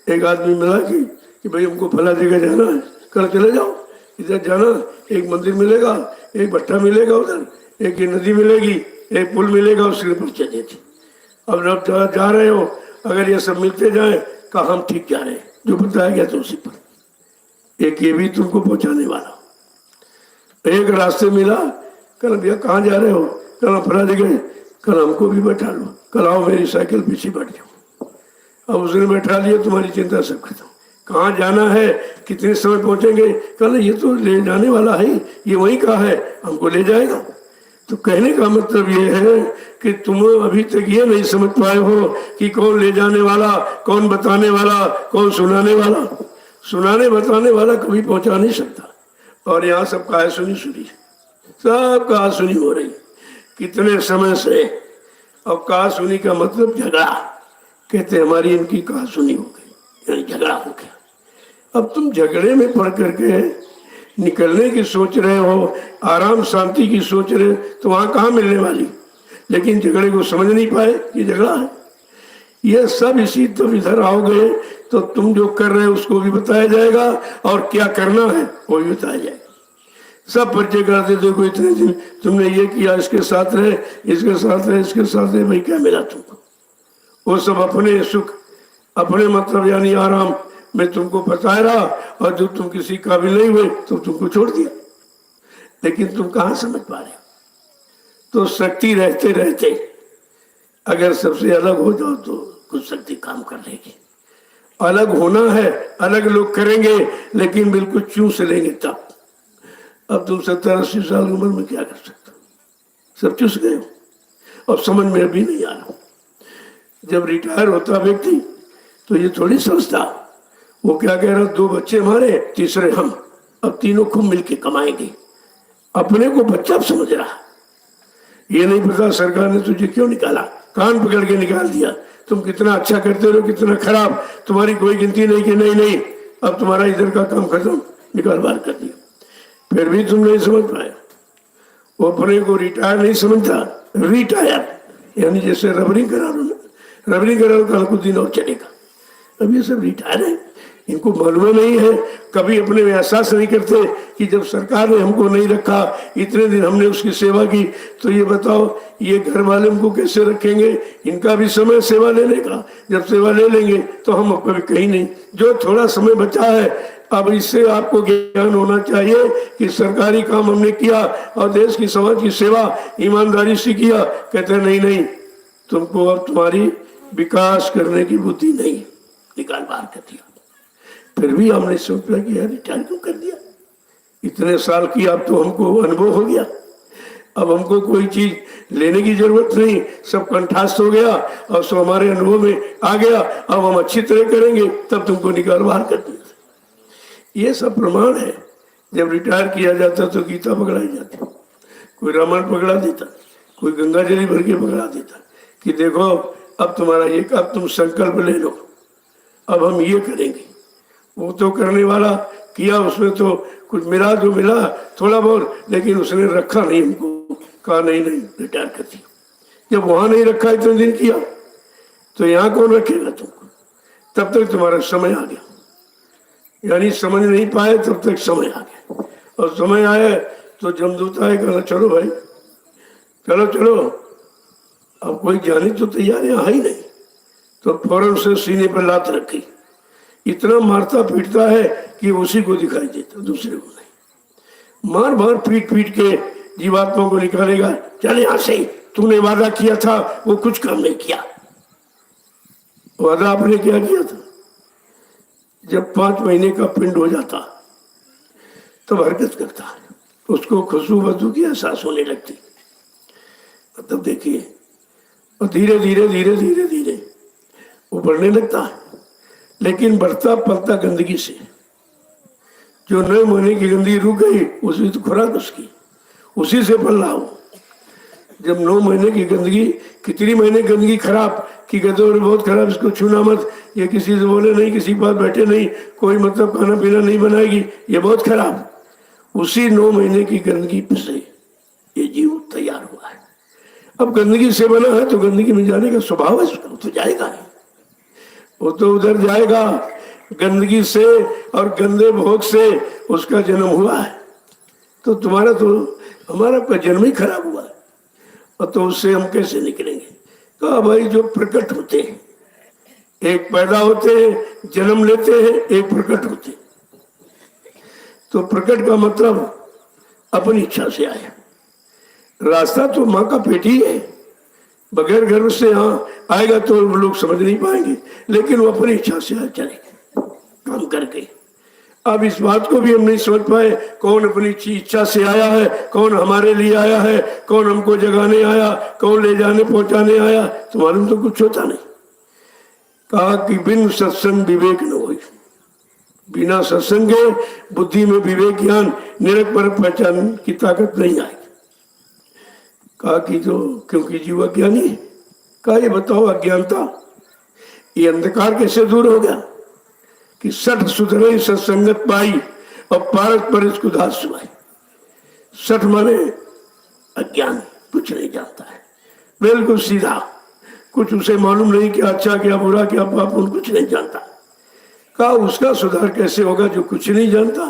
एक आदमी मिला कि भाई हमको फला जगह जाना है, कल चले जाओ, इधर जाना, एक मंदिर मिलेगा, एक भट्टा मिलेगा, उधर एक नदी मिलेगी, एक पुल मिलेगा, उसके ऊपर चले थे। अब जब जा रहे हो, अगर ये सब मिलते जाए, कहा हम ठीक जा रहे हैं, जो बताया गया तो उसी पर। एक ये भी तुमको पहुंचाने वाला। एक रास्ते मिला, कल भैया कहाँ जा रहे हो, कल फला जगह, कल हमको भी बैठा लो, कल आओ मेरी साइकिल पीछे बैठ जाओ। अब उसने बैठा लिया, तुम्हारी चिंता सब खत्म। कहाँ जाना है, कितने समय पहुंचेंगे, कल ये तो ले जाने वाला है, ये वहीं का है, हमको ले जाएगा। तो कहने का मतलब ये है कि तुम अभी तक ये नहीं समझ पाए हो कि कौन ले जाने वाला, कौन बताने वाला, कौन सुनाने वाला। सुनाने बताने वाला कभी पहुंचा नहीं सकता। और यहाँ सब कहा सुनी सब कहा सुनी हो रही कितने समय से। और कहा सुनी का मतलब झगड़ा, कहते हमारी इनकी कहा सुनी हो गई, यानी झगड़ा हो गया। अब तुम झगड़े में पड़ करके निकलने की सोच रहे हो, आराम शांति की सोच रहे, तो वहां कहाँ मिलने वाली। लेकिन झगड़े को समझ नहीं पाए कि झगड़ा है। ये सब इसी तो इधर आओगे तो तुम जो कर रहे हो उसको भी बताया जाएगा, और क्या करना है वो भी बताया जाएगा। सब परिचय कराते, देखो इतने दिन तुमने ये किया, इसके साथ रहे, इसके साथ रहे, इसके साथ रहे, भाई क्या मिला तुमको। वो सब अपने सुख, अपने मतलब यानी आराम में तुमको फंसाए रहा, और जब तुम किसी काबिल नहीं हुए तो तुमको छोड़ दिया। लेकिन तुम कहाँ समझ पा रहे हो? तो शक्ति रहते रहते अगर सबसे अलग हो जाओ तो कुछ शक्ति काम कर लेगी। अलग होना है, अलग लोग करेंगे, लेकिन बिल्कुल चूस लेंगे तब। अब तुम 70-80 साल की उम्र में क्या कर सकते हो? सब चूस गए हो। अब समझ में अभी नहीं आ रहा। जब रिटायर होता व्यक्ति तो ये थोड़ी सोचता, वो क्या कह रहा, 2 बच्चे हमारे, तीसरे हम, अब तीनों खूब मिलके कमाएंगे। अपने को बच्चा समझ रहा। ये नहीं पता सरकार ने तुझे क्यों निकाला, कान पकड़ के निकाल दिया। तुम कितना अच्छा करते रहो, कितना खराब, तुम्हारी कोई गिनती नहीं कि नहीं नहीं अब तुम्हारा इधर का काम खत्म, निकाल बाहर कर दिया। फिर भी तुम नहीं समझ पाए। वो अपने को रिटायर नहीं समझता, रिटायर यानी जैसे रबरिंग करा लो ना, रबरिंग करा लो, कल कुछ दिन और चलेगा। अब ये सब रिटायर है, इनको मालूम नहीं है, कभी अपने में एहसास नहीं करते कि जब सरकार ने हमको नहीं रखा, इतने दिन हमने उसकी सेवा की, तो ये बताओ ये घर वाले हमको कैसे रखेंगे? इनका भी समय सेवा लेने का, जब सेवा ले लेंगे तो हम कभी कहीं नहीं। जो थोड़ा समय बचा है, अब इससे आपको ज्ञान होना चाहिए कि सरकारी काम हमने किया और देश की समाज की सेवा ईमानदारी से किया। कहते नहीं नहीं, तुमको अब तुम्हारी विकास करने की बुद्धि नहीं, निकाल बाहर कर दिया। फिर भी हमने सोचा कि यार रिटायर क्यों कर दिया, इतने साल की अब तो हमको अनुभव हो गया, अब हमको कोई चीज लेने की जरूरत नहीं, सब कंठास्थ हो गया और सब हमारे अनुभव में आ गया, अब हम अच्छी तरह करेंगे, तब तुमको निकाल बाहर कर दिया। ये सब प्रमाण है। जब रिटायर किया जाता तो गीता पकड़ाई जाती, कोई रामायण पकड़ा देता, कोई गंगा जली भर के पकड़ा देता कि देखो अब तुम्हारा ये, अब तुम संकल्प ले लो, अब हम ये करेंगे। वो तो करने वाला किया, उसमें तो कुछ मिला जो मिला थोड़ा बहुत, लेकिन उसने रखा नहीं हमको, कहा नहीं नहीं रिटायर कर दिया। जब वहां नहीं रखा इतने दिन किया तो यहाँ कौन रखेगा तुमको? तब तक तुम्हारा समय आ गया, यानी समझ नहीं पाए तब तक समय आ गया, और समय आया तो जमदूत आए, कहना चलो भाई चलो चलो, अब कोई जाने तो तैयारियां है ही नहीं, तो फौरन से सीने पर लात रखी। इतना मारता पीटता है कि उसी को दिखाई देता, दूसरे को नहीं। मार मार पीट पीट के जीवात्मा को निकालेगा। चल यहां से, तूने वादा किया था वो कुछ काम नहीं किया। वादा आपने क्या किया था? जब 5 महीने का पिंड हो जाता तब हरकत करता है, उसको खुशबू बदबू की एहसास होने लगती। मतलब देखिए, और धीरे धीरे धीरे धीरे धीरे वो बढ़ने लगता है, लेकिन बढ़ता पलता गंदगी से। जो 9 महीने की गंदगी रुक गई, उसी तो खुराक उसकी, उसी से पल रहा हो। जब 9 महीने की गंदगी, कितनी महीने गंदगी खराब कि कहते बहुत खराब, इसको छूना मत, ये किसी से बोले नहीं, किसी के पास बैठे नहीं, कोई मतलब खाना पीना नहीं बनाएगी, ये बहुत खराब। उसी 9 महीने की गंदगी से ये जीव तैयार हुआ है। अब गंदगी से बना है तो गंदगी में जाने का स्वभाव है उसका, तो जाएगा, वो तो उधर जाएगा। गंदगी से और गंदे भोग से उसका जन्म हुआ है, तो तुम्हारा तो हमारा का जन्म ही खराब हुआ है, और तो उससे हम कैसे निकलेंगे? कहा भाई जो प्रकट होते हैं, एक पैदा होते हैं, जन्म लेते हैं, एक प्रकट होते हैं। तो प्रकट का मतलब अपनी इच्छा से आया, रास्ता तो माँ का पेट ही है, बगैर गर्भ से यहाँ आएगा तो लोग समझ नहीं पाएंगे, लेकिन वो अपनी इच्छा से आए चलेगा काम करके। अब इस बात को भी हम नहीं समझ पाए, कौन अपनी इच्छा से आया है, कौन हमारे लिए आया है, कौन हमको जगाने आया, कौन ले जाने पहुंचाने आया, तो मालूम तो कुछ होता नहीं। कहा कि बिन सत्संग विवेक न हो, बिना सत्संग के बुद्धि में विवेक ज्ञान निरक पर पहचान की ताकत नहीं आएगी। कहा कि जो क्योंकि जीव अज्ञानी है। कहा ये बताओ अज्ञानता, ये अंधकार कैसे दूर हो गया कि सठ सुधरे सत्संगत पाई और पारस पर इसको दास सुनाई। सठ माने अज्ञान, कुछ नहीं जानता है, बिल्कुल सीधा, कुछ उसे मालूम नहीं कि अच्छा क्या बुरा क्या पाप, कुछ नहीं जानता। कहा उसका सुधार कैसे होगा जो कुछ नहीं जानता,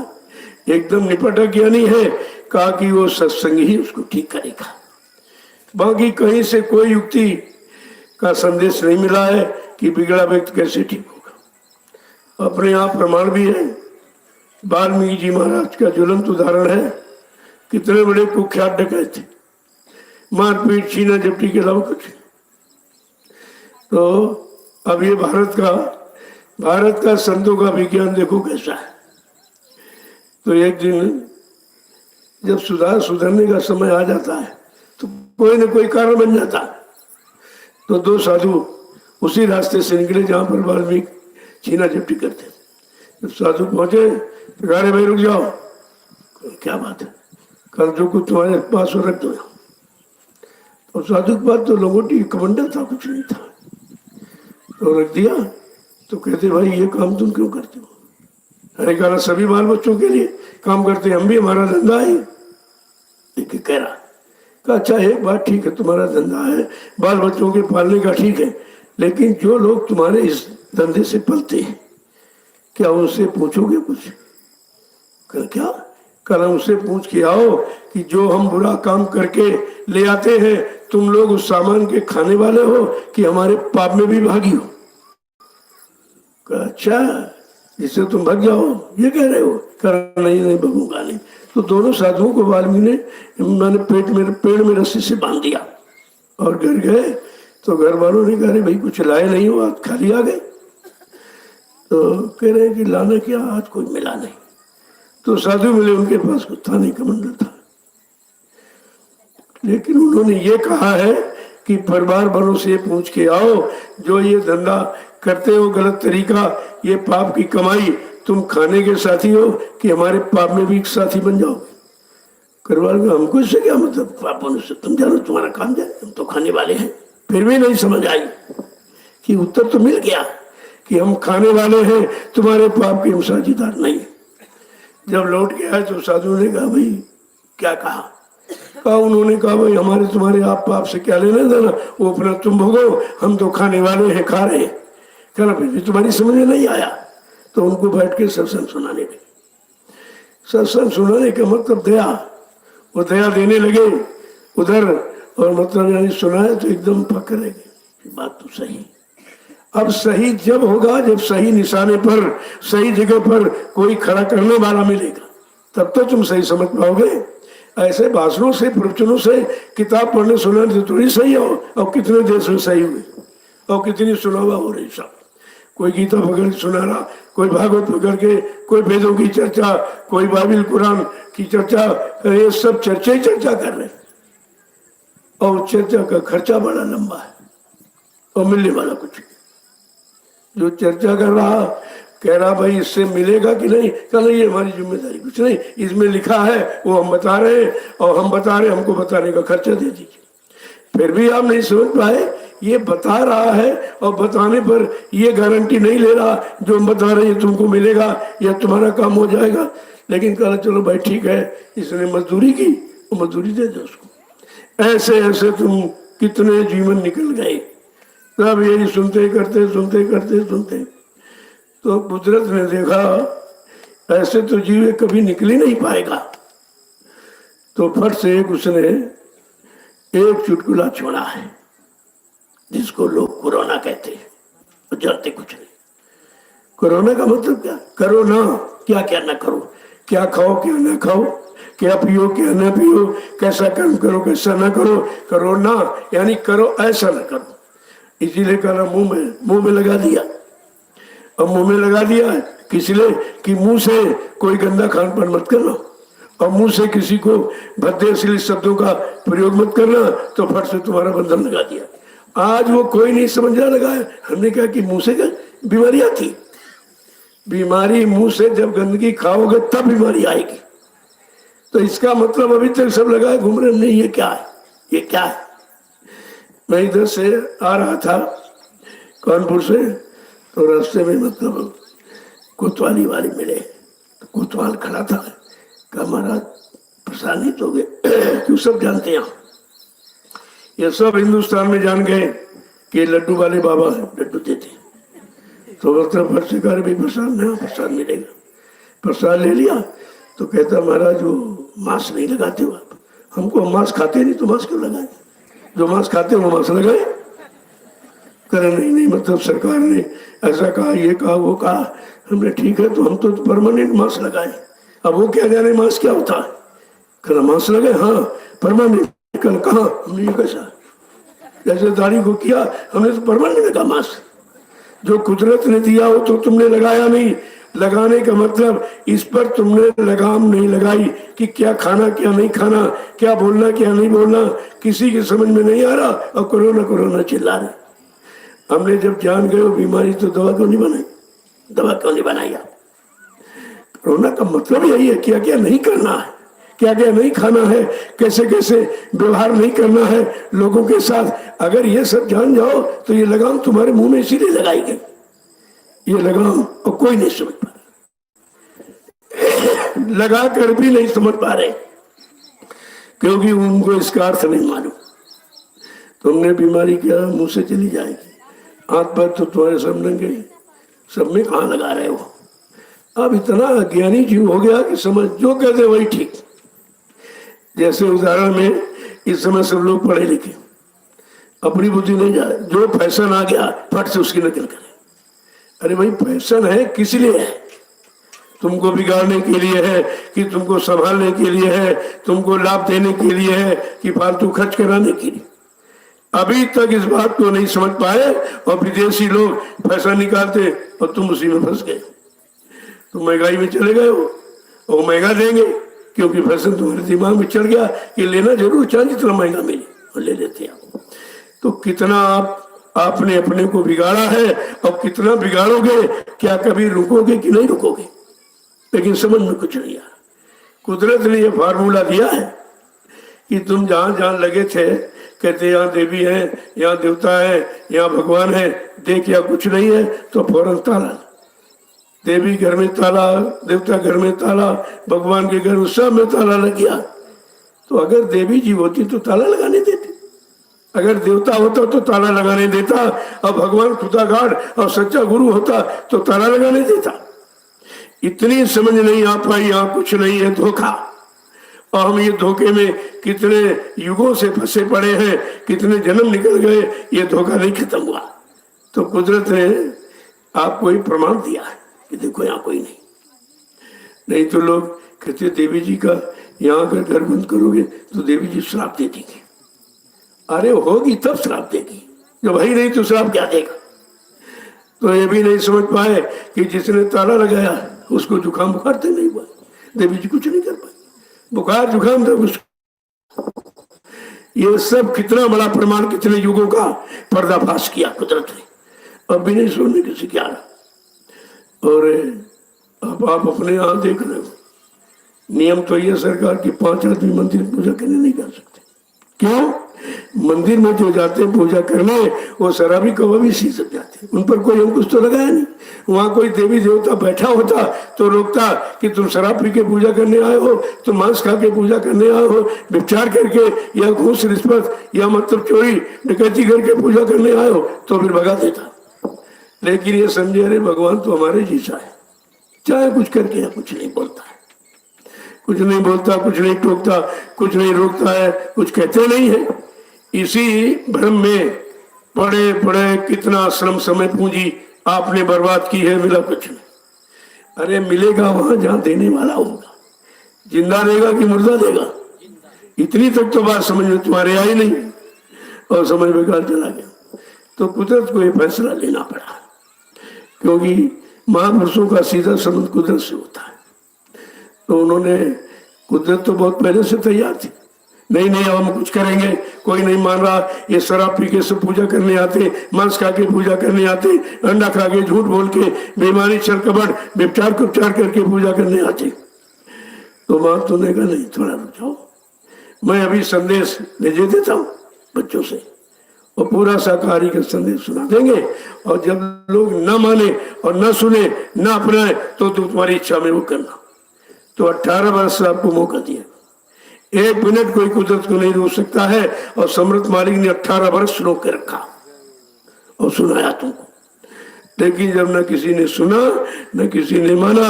एकदम निपट अज्ञानी है। कहा कि वो सत्संग ही उसको ठीक करेगा, बाकी कहीं से कोई युक्ति का संदेश नहीं मिला है कि बिगड़ा व्यक्ति कैसे ठीक होगा। अपने आप प्रमाण भी है। वाल्मीकि जी महाराज का ज्वलंत उदाहरण है। कितने बड़े कुख्यात डकैत थे, मारपीट छीना झपटी के अलावा कुछ। तो अब ये भारत का संतों का विज्ञान देखो कैसा है। तो एक दिन जब सुधरने का समय आ जाता है तो कोई न कोई कारण बन जाता है। तो दो साधु उसी रास्ते से निकले जहां पर वाल्मीकि छीना झपटी करते। जब साधु पहुंचे तो गाड़ी भाई रुक जाओ, क्या बात है, कल जो कुछ तुम्हारे पास हो रख दो। और साधु के पास तो लंगोटी कमंडल था, कुछ नहीं था, तो रख दिया। तो कहते भाई ये काम तुम क्यों करते हो? अरे कहा सभी बाल बच्चों के लिए काम करते हैं, हम भी, हमारा धंधा है। देखिए कह रहा कहा अच्छा एक बात ठीक है, तुम्हारा धंधा है बाल बच्चों के पालने का, ठीक है, लेकिन जो लोग तुम्हारे इस धंधे से पलते हैं क्या उनसे पूछोगे कुछ? कर क्या कल उनसे पूछ के आओ कि जो हम बुरा काम करके ले आते हैं तुम लोग उस सामान के खाने वाले हो कि हमारे पाप में भी भागी हो? अच्छा जिससे तुम भाग जाओ ये कह रहे हो? कर नहीं भगूंगा नहीं। तो दोनों साधुओं को वाल्मीकि ने मैंने पेड़ में रस्सी से बांध दिया और घर गए। तो घर वालों ने कहा भाई कुछ लाए नहीं हो, आज खाली आ गए। तो कह रहे कि लाना क्या, आज कोई मिला नहीं। तो साधु मिले, उनके पास कुछ था नहीं, कमंडल था। लेकिन उन्होंने ये कहा है कि परिवार वालों से पूछ के आओ, जो ये धंधा करते हो गलत तरीका, ये पाप की कमाई, तुम खाने के साथी हो कि हमारे पाप में भी साथी बन जाओ? करवाल में हमको इससे क्या मतलब, पापों से तुम जानो, तुम्हारा काम जाए, तुम तो खाने वाले हैं। फिर भी नहीं समझ आई कि उत्तर तो मिल गया कि हम खाने वाले हैं, तुम्हारे पाप के हम साझीदार नहीं। जब लौट के आए तो साधु ने कहा भाई क्या कहा? उन्होंने कहा भाई हमारे तुम्हारे आप पाप से क्या लेना देना, वो अपना तुम भोगो, हम तो खाने वाले हैं, खा रहे हैं। कहना फिर भी तुम्हारी समझ में नहीं आया। तो उनको बैठ के सत्संग सुनाने लगे। सत्संग सुनाने का मतलब दया, वो दया देने लगे उधर, और मतलब यानी सुनाए तो एकदम पकड़े गए, बात तो सही। अब सही जब होगा जब सही निशाने पर सही जगह पर कोई खड़ा करने वाला मिलेगा, तब तो तुम सही समझ पाओगे। ऐसे भाषणों से प्रवचनों से किताब पढ़ने सुनाने से थोड़ी सही हो। और कितने देश में सही हुए और कितनी सुनावा हो रही सब। कोई गीता पकड़ के सुना रहा, कोई भागवत पकड़ के, कोई वेदों की चर्चा, कोई बाइबिल कुरान की चर्चा, ये सब चर्चा ही चर्चा कर रहे हैं। और चर्चा का खर्चा बड़ा लंबा है और मिलने वाला कुछ। जो चर्चा कर रहा कह रहा भाई इससे मिलेगा कि नहीं, कल ये हमारी जिम्मेदारी कुछ नहीं, इसमें लिखा है वो हम बता रहे हैं और हम बता रहे, हमको बताने का खर्चा दे दीजिए। फिर भी आप नहीं समझ पाए, ये बता रहा है और बताने पर ये गारंटी नहीं ले रहा जो हम बता रहे हैं तुमको मिलेगा या तुम्हारा काम हो जाएगा। लेकिन कहा चलो भाई ठीक है, इसने मजदूरी की, वो मजदूरी दे दो उसको। ऐसे ऐसे तुम कितने जीवन निकल गए। तब यही सुनते करते तो कुदरत ने देखा ऐसे तो जीव कभी निकल ही नहीं पाएगा। तो फट से एक उसने एक चुटकुला छोड़ा है जिसको लोग कोरोना कहते हैं, तो जानते कुछ नहीं। कोरोना का मतलब क्या? करो ना, क्या क्या ना करो, क्या खाओ क्या ना खाओ, क्या पियो क्या ना पियो, कैसा कर्म करो कैसा ना करो। करो ना यानी करो ऐसा ना करो। इसीलिए कहा मुंह में लगा दिया। अब मुंह में लगा दिया किस लिए कि मुंह से कोई गंदा खान पान मत करना और मुंह से किसी को भद्दे अश्लील शब्दों का प्रयोग मत करना, तो फट से तुम्हारा बंधन लगा दिया। आज वो कोई नहीं समझना लगा है। हमने कहा कि मुंह से बीमारियां थी, बीमारी मुंह से जब गंदगी खाओगे तब बीमारी आएगी। तो इसका मतलब अभी तक सब लगा है घूम रहे, नहीं ये क्या है, ये क्या है। मैं इधर से आ रहा था कानपुर से, तो रास्ते में मतलब कोतवाली वाले मिले। तो कोतवाल खड़ा था, कहा महाराज प्रसादित हो गए क्यों? सब जानते हैं, ये सब हिंदुस्तान में जान गए कि लड्डू वाले बाबा लड्डू देते। तो मतलब फर्जीकार भी प्रसाद मिलेगा। प्रसाद ले लिया तो कहता महाराज वो मांस नहीं लगाते हो आप? हमको हम मांस खाते नहीं तो मांस क्यों लगाए? जो मांस खाते हो वो मांस लगाए। करें नहीं नहीं मतलब सरकार ने ऐसा कहा, ये कहा, वो कहा। हमने ठीक है, तो हम तो परमानेंट मास्क लगाए। अब वो क्या जाने मास्क क्या होता है। कल मास्क लगे, हाँ परमानेंट। कल कहा हमने ये कैसा, जैसे दाढ़ी को किया हमने तो परमानेंट लगा मास्क। जो कुदरत ने दिया हो तो तुमने लगाया नहीं। लगाने का मतलब इस पर तुमने लगाम नहीं लगाई कि क्या खाना क्या नहीं खाना, क्या बोलना क्या नहीं बोलना, किसी की समझ में नहीं आ रहा और कोरोना कोरोना चिल्ला रहे। हमने जब जान गए बीमारी तो दवा क्यों नहीं बनाई, दवा क्यों नहीं बनाई आप। कोरोना का मतलब यही है क्या क्या नहीं करना है, क्या क्या नहीं खाना है, कैसे कैसे व्यवहार नहीं करना है लोगों के साथ। अगर ये सब जान जाओ तो ये लगाम तुम्हारे मुंह में इसीलिए लगाई गई, ये लगाम और कोई नहीं समझ पा रहे, लगा कर भी नहीं समझ पा रहे क्योंकि उनको इसका अर्थ नहीं मालूम। तुमने बीमारी क्या मुंह से चली जाएगी, हाथ पैर तो तुम्हारे सब नंगे, सब में कहाँ लगा रहे हो। अब इतना अज्ञानी जीव हो गया कि समझ जो कहते वही ठीक। जैसे उदाहरण में इस समय सब लोग पढ़े लिखे, अपनी बुद्धि नहीं जा रहे, जो फैशन आ गया फट से उसकी नकल करें। अरे भाई फैशन है किस लिए है, तुमको बिगाड़ने के लिए है कि तुमको संभालने के लिए है, तुमको लाभ देने के लिए है कि फालतू खर्च कराने के लिए। अभी तक इस बात को नहीं समझ पाए और विदेशी लोग फैशन निकालते और तुम उसी में फंस गए। तुम महंगाई में चले गए हो और महंगा देंगे क्योंकि फैशन तुम्हारे दिमाग में चढ़ गया कि लेना जरूर चाहिए जितना महंगा मिले और ले लेते हैं। तो कितना आपने अपने को बिगाड़ा है और कितना बिगाड़ोगे, क्या कभी रुकोगे कि नहीं रुकोगे। लेकिन समझ में कुछ नहीं आया। कुदरत ने यह फार्मूला दिया है कि तुम जहां जहां लगे थे कहते यहाँ देवी है, यहाँ देवता है, यहाँ भगवान है, देख या कुछ नहीं है तो फौरन ताला। देवी घर में ताला, देवता घर में ताला, भगवान के घर में सब में ताला लग गया। तो अगर देवी जी होती तो ताला लगाने देती, अगर देवता होता तो ताला लगाने देता, और भगवान खुदा गाड़ और सच्चा गुरु होता तो ताला लगाने देता। इतनी समझ नहीं आ पाई, यहाँ कुछ नहीं है, धोखा। और हम ये धोखे में कितने युगों से फंसे पड़े हैं, कितने जन्म निकल गए, ये धोखा नहीं खत्म हुआ। तो कुदरत ने आपको ही प्रमाण दिया है कि देखो यहाँ कोई नहीं। नहीं तो लोग कहते देवी जी का यहाँ अगर घर बंद करोगे तो देवी जी श्राप दे देगी। अरे होगी तब श्राप देगी, जब है नहीं तो श्राप क्या देगा। तो ये भी नहीं समझ पाए कि जिसने ताला लगाया उसको जुकाम बुखार तक नहीं हुआ, देवी जी कुछ नहीं कर पाई, बुखार जुकाम तक उसको। ये सब कितना बड़ा प्रमाण, कितने युगों का पर्दाफाश किया कुदरत ने, अब भी नहीं सुनने किसी क्या। और अब आप अपने यहाँ देख रहे हो, नियम तो ये सरकार की 5 आदमी मंदिर पूजा करने नहीं कर सकते। क्यों? मंदिर में जो जाते हैं पूजा करने वो शराबी कबाबी सी सब जाते हैं, उन पर कोई अंकुश तो लगाया नहीं। वहां कोई देवी देवता बैठा होता तो रोकता कि तुम शराब पी के पूजा करने आए हो, तुम मांस खा के पूजा करने आए हो, व्यभिचार करके या घूस रिश्वत या मतलब चोरी डकैती करके पूजा करने आए हो, तो फिर भगा देता। लेकिन ये समझे अरे भगवान तो हमारे जैसा है, चाहे कुछ करके या कुछ नहीं बोलता है, कुछ नहीं बोलता, कुछ नहीं टोकता, कुछ नहीं रोकता है, कुछ कहते नहीं है। इसी भ्रम में पड़े पड़े कितना श्रम समय पूंजी आपने बर्बाद की है, मिला कुछ नहीं। अरे मिलेगा वहां जहां देने वाला होगा, जिंदा देगा कि मुर्दा देगा, इतनी तक तो बात समझ में तुम्हारे आई नहीं और समझ में गाल चला गया। तो कुदरत को यह फैसला लेना पड़ा, क्योंकि महापुरुषों का सीधा संबंध कुदरत से होता है। तो उन्होंने, कुदरत तो बहुत पहले से तैयार थी, नहीं नहीं हम कुछ करेंगे, कोई नहीं मान रहा, ये शराब पी के सब पूजा करने आते, मांस खा के पूजा करने आते, अंडा खा के झूठ बोल के बेईमानी छल कपट व्यभिचार कुपचार करके पूजा करने आते। तो मां तो ने कहा नहीं थोड़ा रुक जाओ, मैं अभी संदेश भेजे देता हूँ बच्चों से और पूरा शाकाहारी का संदेश सुना देंगे, और जब लोग न माने और न सुने न अपनाए तो तुम्हारी इच्छा में वो करना। तो 18 वर्ष से आपको मौका दिया, 1 मिनट कोई कुदरत को नहीं रोक सकता है। और सम्राट मालिक ने 18 वर्ष रोक के रखा और सुनाया तुमको। लेकिन जब न किसी ने सुना, न किसी ने माना,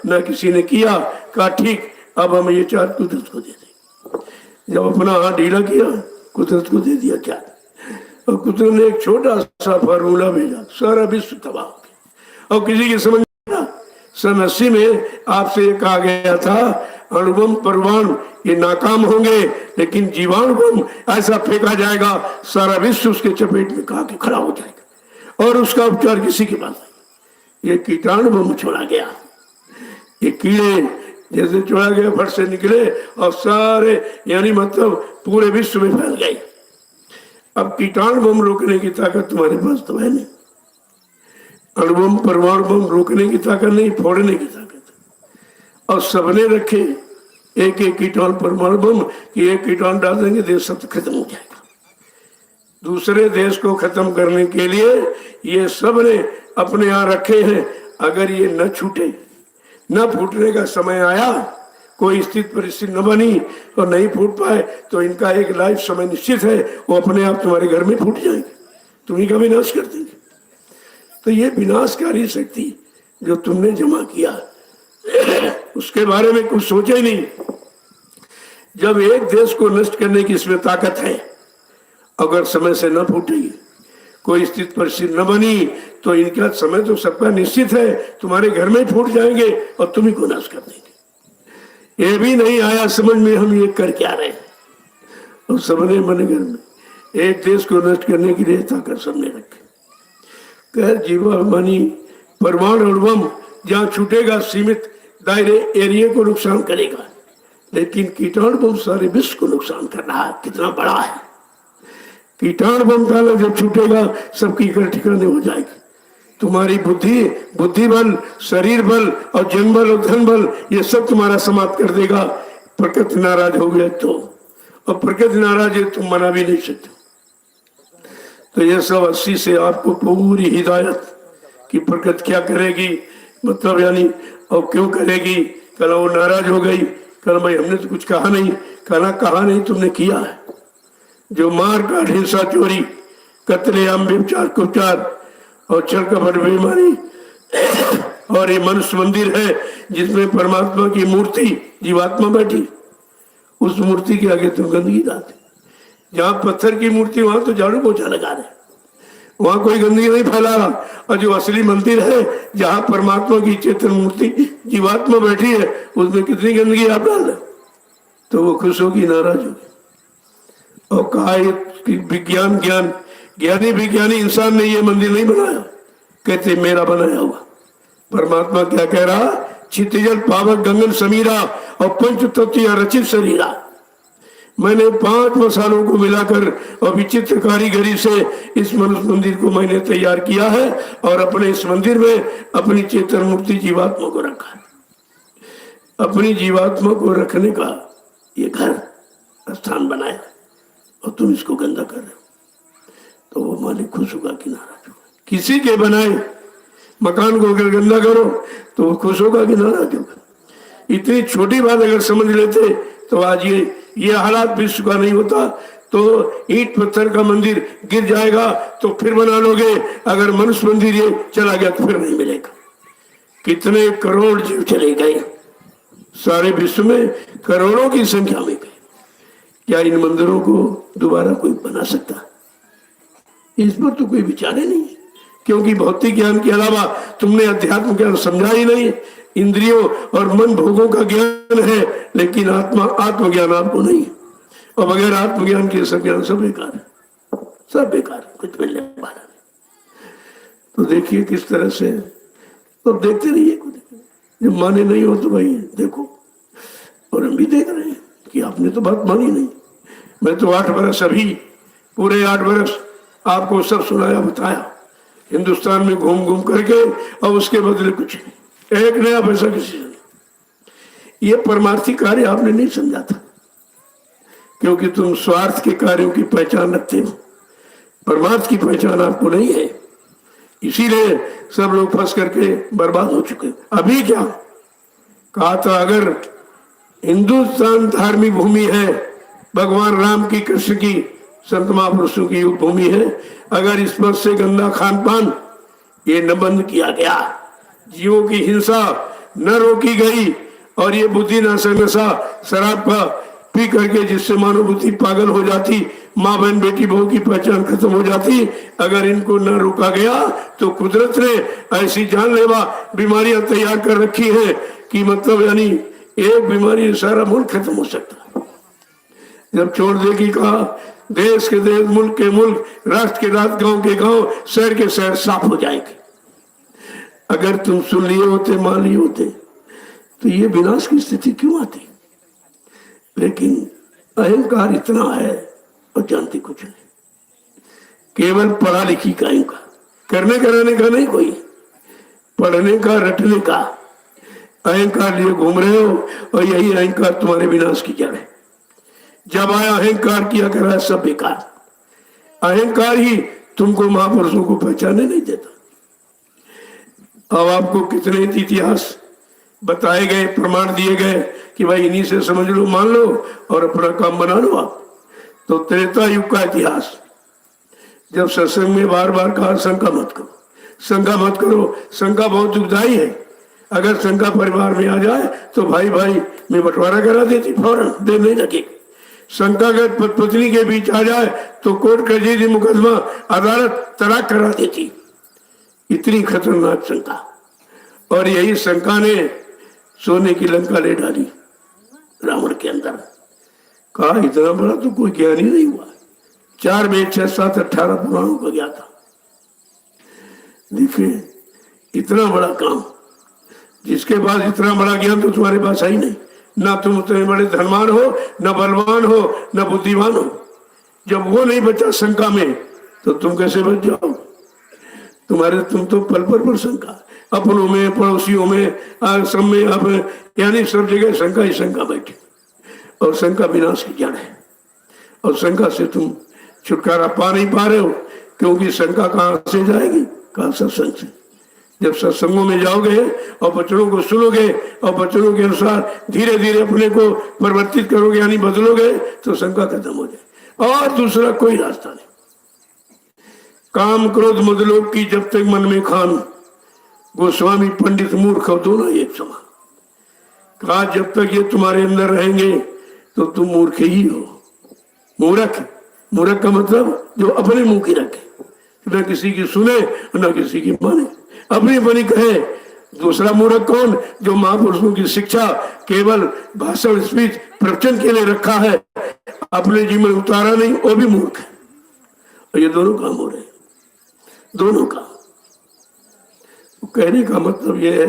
न किसी ने किया, कहा ठीक अब हम ये चार कुदरत को दे दें। जब अपना हाथ ढीला किया कुदरत को दे दिया चार, और कुतरों ने एक छोटा सा फार्मूला भेजा, सारा विश्व तबाह हो गया। और किसी की समझ नहीं आया। सन 80 में आपसे ये कहा गया था अणुबम परमाणु ये नाकाम होंगे, लेकिन जीवाणु बम ऐसा फेंका जाएगा सारा विश्व उसके चपेट में कहा कि खड़ा हो जाएगा, और उसका उपचार किसी के पास नहीं। ये कीटाणु बम छोड़ा गया, ये कीड़े जैसे छोड़ा गया फट से निकले और सारे यानी मतलब पूरे विश्व में फैल गए। अब कीटाणु बम रोकने की ताकत तुम्हारे पास तो है नहीं, अणुबम परमाणु बम रोकने की ताकत नहीं, फोड़ने की ताकत। और सबने रखे एक एक कीटाणु परमाणु बम कि एक कीटाणु डाल देंगे देश सब खत्म हो जाएगा। दूसरे देश को खत्म करने के लिए ये सब ने अपने यहाँ रखे हैं। अगर ये न छूटे, न फूटने का समय आया, कोई स्थिति परिस्थिति न बनी और नहीं फूट पाए, तो इनका एक लाइफ समय निश्चित है, वो अपने आप तुम्हारे घर में फूट जाएंगे, तुम्ही का विनाश कर देंगे। तो ये विनाशकारी शक्ति जो तुमने जमा किया उसके बारे में कुछ सोचा ही नहीं। जब एक देश को नष्ट करने की इसमें ताकत है, अगर समय से न फूटेगी, कोई स्थिति परिस्थिति न बनी, तो इनका समय तो सबका निश्चित है, तुम्हारे घर में फूट जाएंगे और तुम्ही को नाश कर देंगे। ये भी नहीं आया समझ में हम ये कर क्या रहे। और सबने मन घर में एक देश को नष्ट करने की रेता कर सबने रखे। कह जीवाणु परमाणु अणुबम जहाँ छूटेगा सीमित दायरे एरिया को नुकसान करेगा, लेकिन कीटाणु बम सारे विश्व को नुकसान कर रहा है। कितना बड़ा है कीटाणु बम डाला, जब छूटेगा सबकी इकट्ठी ठिकाने हो जाएगी। तुम्हारी बुद्धि बल, शरीर बल और जन बल और धन बल ये सब तुम्हारा समाप्त कर देगा। प्रकृति नाराज हो गया तो, और प्रकृति नाराज है तुम मना भी नहीं सकते। तो ये सब 80 से आपको पूरी हिदायत कि प्रकृति क्या करेगी, मतलब यानी और क्यों करेगी। कल वो नाराज हो गई, कल भाई हमने तो कुछ कहा नहीं, कहा नहीं, तुमने किया है। जो मार काट हिंसा चोरी कत्लेआम व्यभिचार कुचार और छल कपट बेईमानी, और ये मनुष्य मंदिर है जिसमें परमात्मा की मूर्ति जीवात्मा बैठी, उस मूर्ति के आगे तुम गंदगी डालते। जहाँ पत्थर की मूर्ति वहां तो झाड़ू पोछा लगा रहे, वहां कोई गंदगी नहीं फैला रहा। और जो असली मंदिर है जहाँ परमात्मा की चेतन मूर्ति जीवात्मा बैठी है, उसमें कितनी गंदगी आप डाल रहे, तो वो खुश होगी नाराज होगी। और कहा विज्ञान ज्ञानी विज्ञानी इंसान ने ये मंदिर नहीं बनाया, कहते मेरा बनाया हुआ। परमात्मा क्या कह रहा, क्षितिजल पावक गंगन समीरा और पंच तत्व रचित शरीरा। मैंने 5 मसालों को मिलाकर और विचित्र कारीगरी से इस मनुष्य मंदिर को मैंने तैयार किया है, और अपने इस मंदिर में अपनी चेतन मूर्ति जीवात्मा को रखा है। अपनी जीवात्मा को रखने का ये घर स्थान बनाया, और तुम इसको गंदा कर रहे हो, तो वो मालिक खुश होगा कि नाराज होगा। किसी के बनाए मकान को अगर गंदा करो तो वो खुश होगा कि नाराज होगा। इतनी छोटी बात अगर समझ लेते तो आज ये हालात विश्व का नहीं होता। तो ईंट पत्थर का मंदिर गिर जाएगा तो फिर बना लोगे, अगर मनुष्य मंदिर ये चला गया तो फिर नहीं मिलेगा। कितने करोड़ जीव चले गए, सारे विश्व में करोड़ों की संख्या में गए। क्या इन मंदिरों को दोबारा कोई बना सकता? इस पर तो कोई विचार ही नहीं, क्योंकि भौतिक ज्ञान के अलावा तुमने अध्यात्म ज्ञान समझा ही नहीं। इंद्रियों और मन भोगों का ज्ञान है, लेकिन आत्मज्ञान आपको नहीं है। और बगैर आत्मज्ञान के सब ज्ञान सब बेकार है, सब बेकार है, कुछ मिलने वाला नहीं। तो देखिए किस तरह से, तो देखते रहिए, जब माने नहीं हो तो भाई देखो। और हम भी देख रहे हैं कि आपने तो बात मानी नहीं। मैं तो 8 बरस, अभी पूरे 8 बरस आपको सब सुनाया बताया, हिंदुस्तान में घूम घूम करके, और उसके बदले कुछ नहीं, एक नया पैसा किसी से नहीं। ये परमार्थी कार्य आपने नहीं समझा था, क्योंकि तुम स्वार्थ के कार्यों की पहचान रखते हो, परमार्थ की पहचान आपको नहीं है। इसीलिए सब लोग फंस करके बर्बाद हो चुके। अभी क्या कहा था, अगर हिंदुस्तान धार्मिक भूमि है, भगवान राम की, कृष्ण की, संत महापुरुषों की भूमि है, अगर इस पर से गंदा खान पान ये न बंद किया गया, जीवों की हिंसा न रोकी गई, और ये बुद्धि नाशक नशा शराब का पी करके जिससे मानव बुद्धि पागल हो जाती, माँ बहन बेटी बहू की पहचान खत्म हो जाती। अगर इनको न रोका गया तो कुदरत ने ऐसी जानलेवा बीमारियां तैयार कर रखी हैं कि मतलब यानी एक बीमारी सारा मुल्क खत्म हो सकता है। जब छोड़ देगी कहा, देश के देश, मुल्क के मुल्क, राष्ट्र के राष्ट्र, गांव के गांव, शहर के शहर साफ हो जाएंगे। अगर तुम सुन लिए होते, मान लिए होते, तो ये विनाश की स्थिति क्यों आती? लेकिन अहंकार इतना है और जानती कुछ नहीं। केवल पढ़ा लिखी का अहंकार, करने कराने का नहीं, कोई पढ़ने का रटने का अहंकार लिए घूम रहे हो, और यही अहंकार तुम्हारे विनाश की जड़ है। जब आया अहंकार किया करा सब बेकार। अहंकार ही तुमको महापुरुषों को पहचानने नहीं देता। अब आपको कितने इतिहास बताए गए, प्रमाण दिए गए कि भाई इन्हीं से समझ लो, मान लो और अपना काम बना लो आप। तो त्रेता युग का इतिहास, जब सत्संग में बार बार कहा शंका मत करो, शंका मत करो, शंका बहुत दुखदाई है। अगर शंका परिवार में आ जाए तो भाई भाई में बंटवारा करा देती, फौरन देर नहीं लगे। शंका अगर पत्नी के बीच आ जाए तो कोर्ट कचहरी, मुकदमा, अदालत, तलाक करा देती। इतनी खतरनाक शंका, और यही शंका ने सोने की लंका ले डाली रावण के अंदर। कहा इतना बड़ा तो कोई ज्ञान ही नहीं हुआ। 4 वेद 6 7 18 पुराणों का ज्ञान था। देखिए इतना बड़ा काम, जिसके पास इतना बड़ा ज्ञान तो तुम्हारे पास है ही नहीं। ना तुम उतने बड़े धनवान हो, न बलवान हो, न बुद्धिमान हो। जब वो नहीं बचा शंका में तो तुम कैसे बच जाओ? तुम तो पल पर शंका, अपनों में, पड़ोसियों में, सब में, अब यानी सब जगह शंका ही शंका बैठी। और शंका विनाश की जड़ है, और शंका से तुम छुटकारा पा नहीं पा रहे हो, क्योंकि शंका कहाँ से जाएगी? कहाँ? सत्संग से। जब सत्संगों में जाओगे और वचनों को सुनोगे और वचनों के अनुसार धीरे धीरे अपने को परिवर्तित करोगे, यानी बदलोगे, तो शंका खत्म हो जाए। और दूसरा कोई रास्ता नहीं। काम क्रोध मदलोक की जब तक मन में खान, गोस्वामी पंडित मूर्ख दोनों एक समान। कहा जब तक ये तुम्हारे अंदर रहेंगे तो तुम मूर्ख ही हो। मूर्ख, मूर्ख का मतलब जो अपने मुंह की रखे, न किसी की सुने न किसी की माने, अपनी बनी कहे। दूसरा मूर्ख कौन? जो महापुरुषों की शिक्षा केवल भाषण, स्पीच, प्रवचन के लिए रखा है, अपने जीवन में उतारा नहीं, वो भी मूर्ख है। और ये दोनों काम हो रहे हैं, दोनों काम। कहने का मतलब यह है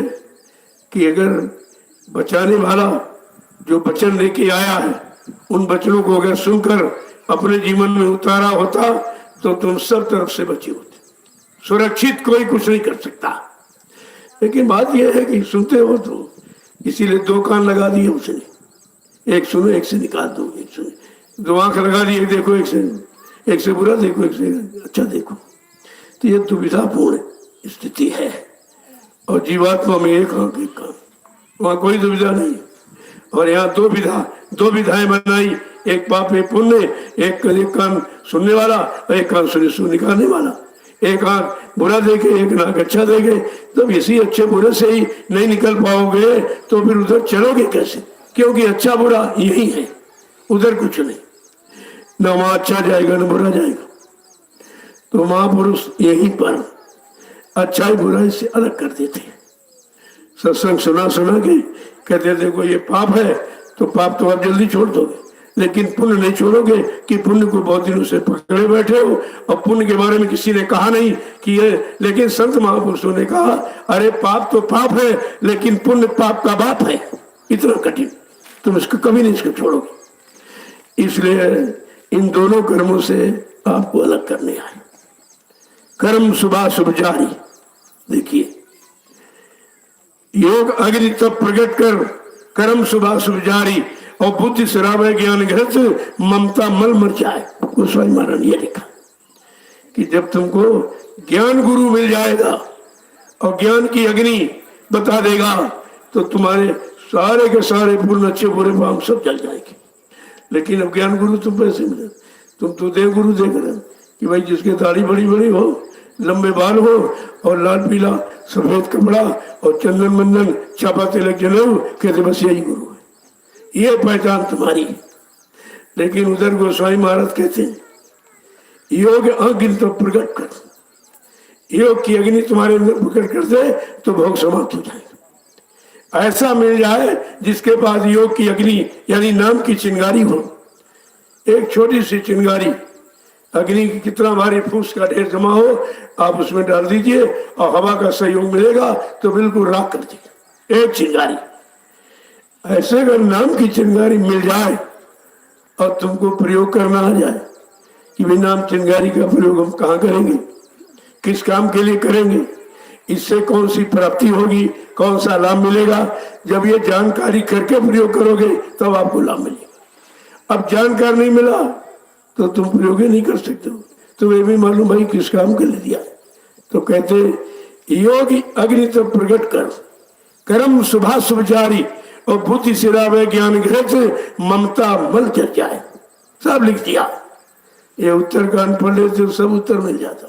कि अगर बचाने वाला जो वचन लेके आया है, उन वचनों को अगर सुनकर अपने जीवन में उतारा होता तो तुम सब तरफ से बचे होते। सुरक्षित कोई कुछ नहीं कर सकता। लेकिन बात यह है कि सुनते हो तो, इसीलिए 2 कान लगा दिए उसने, एक सुनो एक से निकाल दो, एक सुने। 2 आंख लगा दी, एक देखो एक से बुरा देखो, एक से अच्छा देखो। तो ये दुविधापूर्ण स्थिति है। और जीवात्मा में एक आंख एक कान, वहां कोई दुविधा नहीं। और यहाँ 2 विधाएं बनाई, एक पाप एक पुण्य, एक कान सुनने वाला और एक कान सुन निकालने वाला। एक आंख बुरा देखे, एक नाक अच्छा देखे। तो इसी अच्छे बुरे से ही नहीं निकल पाओगे तो फिर उधर चलोगे कैसे? क्योंकि अच्छा बुरा यही है, उधर कुछ नहीं। न वहां अच्छा जाएगा न बुरा जाएगा। तो महापुरुष यही पर अच्छाई बुराई से अलग कर देते हैं। सत्संग सुना के कहते देखो ये पाप है, तो पाप तो आप जल्दी छोड़ दोगे, लेकिन पुण्य नहीं छोड़ोगे कि पुण्य को बहुत दिनों से पकड़े बैठे हो। और पुण्य के बारे में किसी ने कहा नहीं कि ये, लेकिन संत महापुरुषों ने कहा अरे पाप तो पाप है, लेकिन पुण्य पाप का बाप है। इतना कठिन, तुम इसको कभी नहीं इसको छोड़ोगे। इसलिए इन दोनों कर्मों से आपको अलग करने आए। कर्म शुभा शुभ जारी। देखिए योग अग्नि तब प्रकट कर, कर्म शुभा शुभ जारी, और बुद्धि शराब ज्ञान घृत, ममता मल मर जाए। गोस्वामी महाराज ने लिखा कि जब तुमको ज्ञान गुरु मिल जाएगा और ज्ञान की अग्नि बता देगा तो तुम्हारे सारे के सारे पूर्ण अच्छे बुरे पाप सब जल जाएंगे। लेकिन अब ज्ञान गुरु तुम पैसे मिले, तुम तो देव गुरु देख रहे कि भाई जिसके दाढ़ी बड़ी बड़ी हो, लंबे बाल हो और लाल पीला सफेद कपड़ा और चंदन मंदन चापा तिलक जनेऊ, कहते बस यही गुरु है। ये पहचान तुम्हारी। लेकिन उधर गोस्वामी महाराज कहते हैं योग अग्नि तो प्रकट कर, योग की अग्नि तुम्हारे अंदर प्रकट कर दे तो भोग समाप्त हो जाएगा। ऐसा मिल जाए जिसके पास योग की अग्नि यानी नाम की चिंगारी हो। एक छोटी सी चिंगारी अग्नि की कितना भारी फूस का ढेर जमा हो, आप उसमें डाल दीजिए और हवा का सहयोग मिलेगा तो बिल्कुल राख कर देगा एक चिंगारी। ऐसे अगर नाम की चिंगारी मिल जाए और तुमको प्रयोग करना आ जाए कि भाई नाम चिंगारी का प्रयोग हम कहाँ करेंगे, किस काम के लिए करेंगे, इससे कौन सी प्राप्ति होगी, कौन सा लाभ मिलेगा, जब ये जानकारी करके प्रयोग करोगे तब आपको लाभ मिलेगा। अब जानकारी नहीं मिला तो तुम प्रयोग ही नहीं कर सकते हो। तुम्हें भी मालूम भाई किस काम के लिए दिया। तो कहते योग अग्नि तो प्रकट कर, कर्म शुभा शुभ जारी और बुद्धि सिरावे ज्ञान ग्रहित ममता मल चल जाए। सब लिख दिया। ये उत्तरकांड पढ़ लेते सब उत्तर मिल जाता,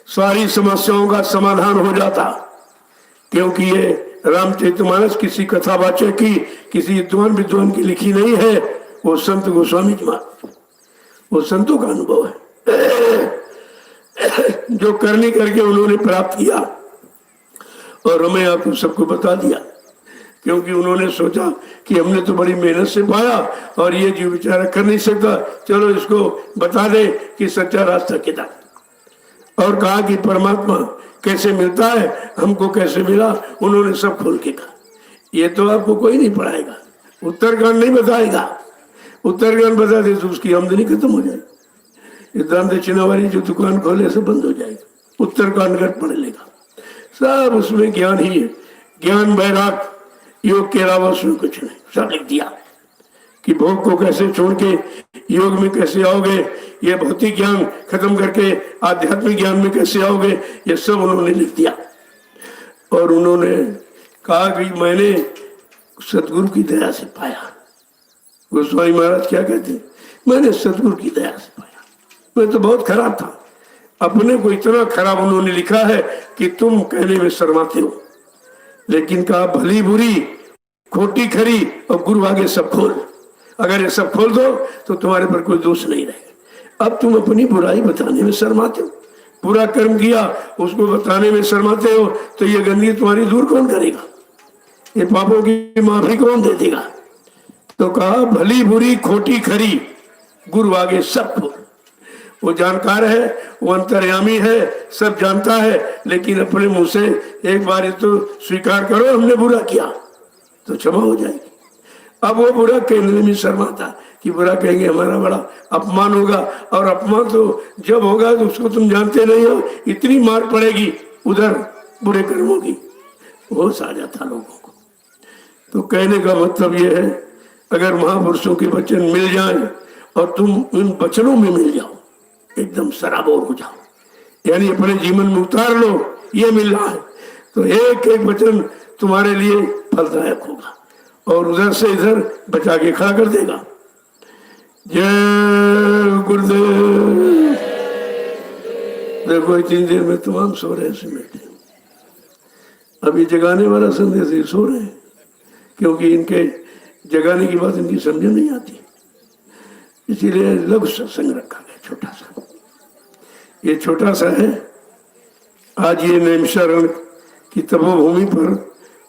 सारी समस्याओं का समाधान हो जाता। क्योंकि ये रामचरितमानस किसी कथावाचक की, किसी विद्वान की लिखी नहीं है, वो संत गोस्वामी जी महाराज, वो संतों का अनुभव है जो करनी करके उन्होंने प्राप्त किया और हमें आपको सबको बता दिया। क्योंकि उन्होंने सोचा कि हमने तो बड़ी मेहनत से पाया और ये जो बेचारा कर नहीं सकता, चलो इसको बता दे कि सच्चा रास्ता किधर। और कहा कि परमात्मा कैसे मिलता है, हमको कैसे मिला, उन्होंने सब खोल के कहा। ये तो आपको कोई नहीं पढ़ाएगा, उत्तरकांड नहीं बताएगा। उत्तरकांड बता दे तो उसकी आमदनी खत्म हो जाएगी। ये दान दक्षिणा वाली जो दुकान खोले सब बंद हो जाएगा। उत्तरकांड कर पढ़ लेगा, सब उसमें ज्ञान ही है, ज्ञान वैराग, योग के अलावा उसमें कुछ नहीं। सब लिख दिया कि भोग को कैसे छोड़ के योग में कैसे आओगे, ये भौतिक ज्ञान खत्म करके आध्यात्मिक ज्ञान में कैसे आओगे, ये सब उन्होंने लिख दिया। और उन्होंने कहा कि मैंने सतगुरु की दया से पाया। गोस्वामी महाराज क्या कहते हैं, मैंने सतगुरु की दया से पाया। मैं तो बहुत खराब था, अपने को इतना खराब उन्होंने लिखा है कि तुम कहने में शर्माते हो। लेकिन कहा भली बुरी खोटी खरी और गुरु आगे सब खोल। अगर ये सब खोल दो तो तुम्हारे पर कोई दोष नहीं रहेगा। अब तुम अपनी बुराई बताने में शर्माते हो, बुरा कर्म किया उसको बताने में शर्माते हो, तो ये गंदगी तुम्हारी दूर कौन करेगा, ये पापों की माफी कौन दे देगा। तो कहा भली बुरी खोटी खरी गुरु आगे सब खोल। वो जानकार है, वो अंतर्यामी है, सब जानता है, लेकिन अपने मुंह से एक बार ये तो स्वीकार करो हमने बुरा किया तो क्षमा हो जाएगी। अब वो बुरा कहने में शर्माता कि बुरा कहेंगे हमारा बड़ा अपमान होगा, और अपमान तो जब होगा तो उसको तुम जानते नहीं हो, इतनी मार पड़ेगी उधर बुरे कर्मों की, होश आ जाता लोगों को। तो कहने का मतलब ये है, अगर महापुरुषों के वचन मिल जाए और तुम उन वचनों में मिल जाओ, एकदम सराबोर हो जाओ, यानी अपने जीवन में उतार लो, ये मिल रहा है, तो एक एक वचन तुम्हारे लिए फलदायक होगा और उधर से इधर बचा के खड़ा कर देगा। जय गुरुदेव। देखो इतनी देर में तमाम सो रहे हैं बैठे, अभी जगाने वाला संदेश ही सो रहे हैं, क्योंकि इनके जगाने की बात इनकी समझ नहीं आती, इसीलिए लघु सत्संग रखा गया छोटा सा। ये छोटा सा है। आज ये नैमिषारण्य की तपोभूमि पर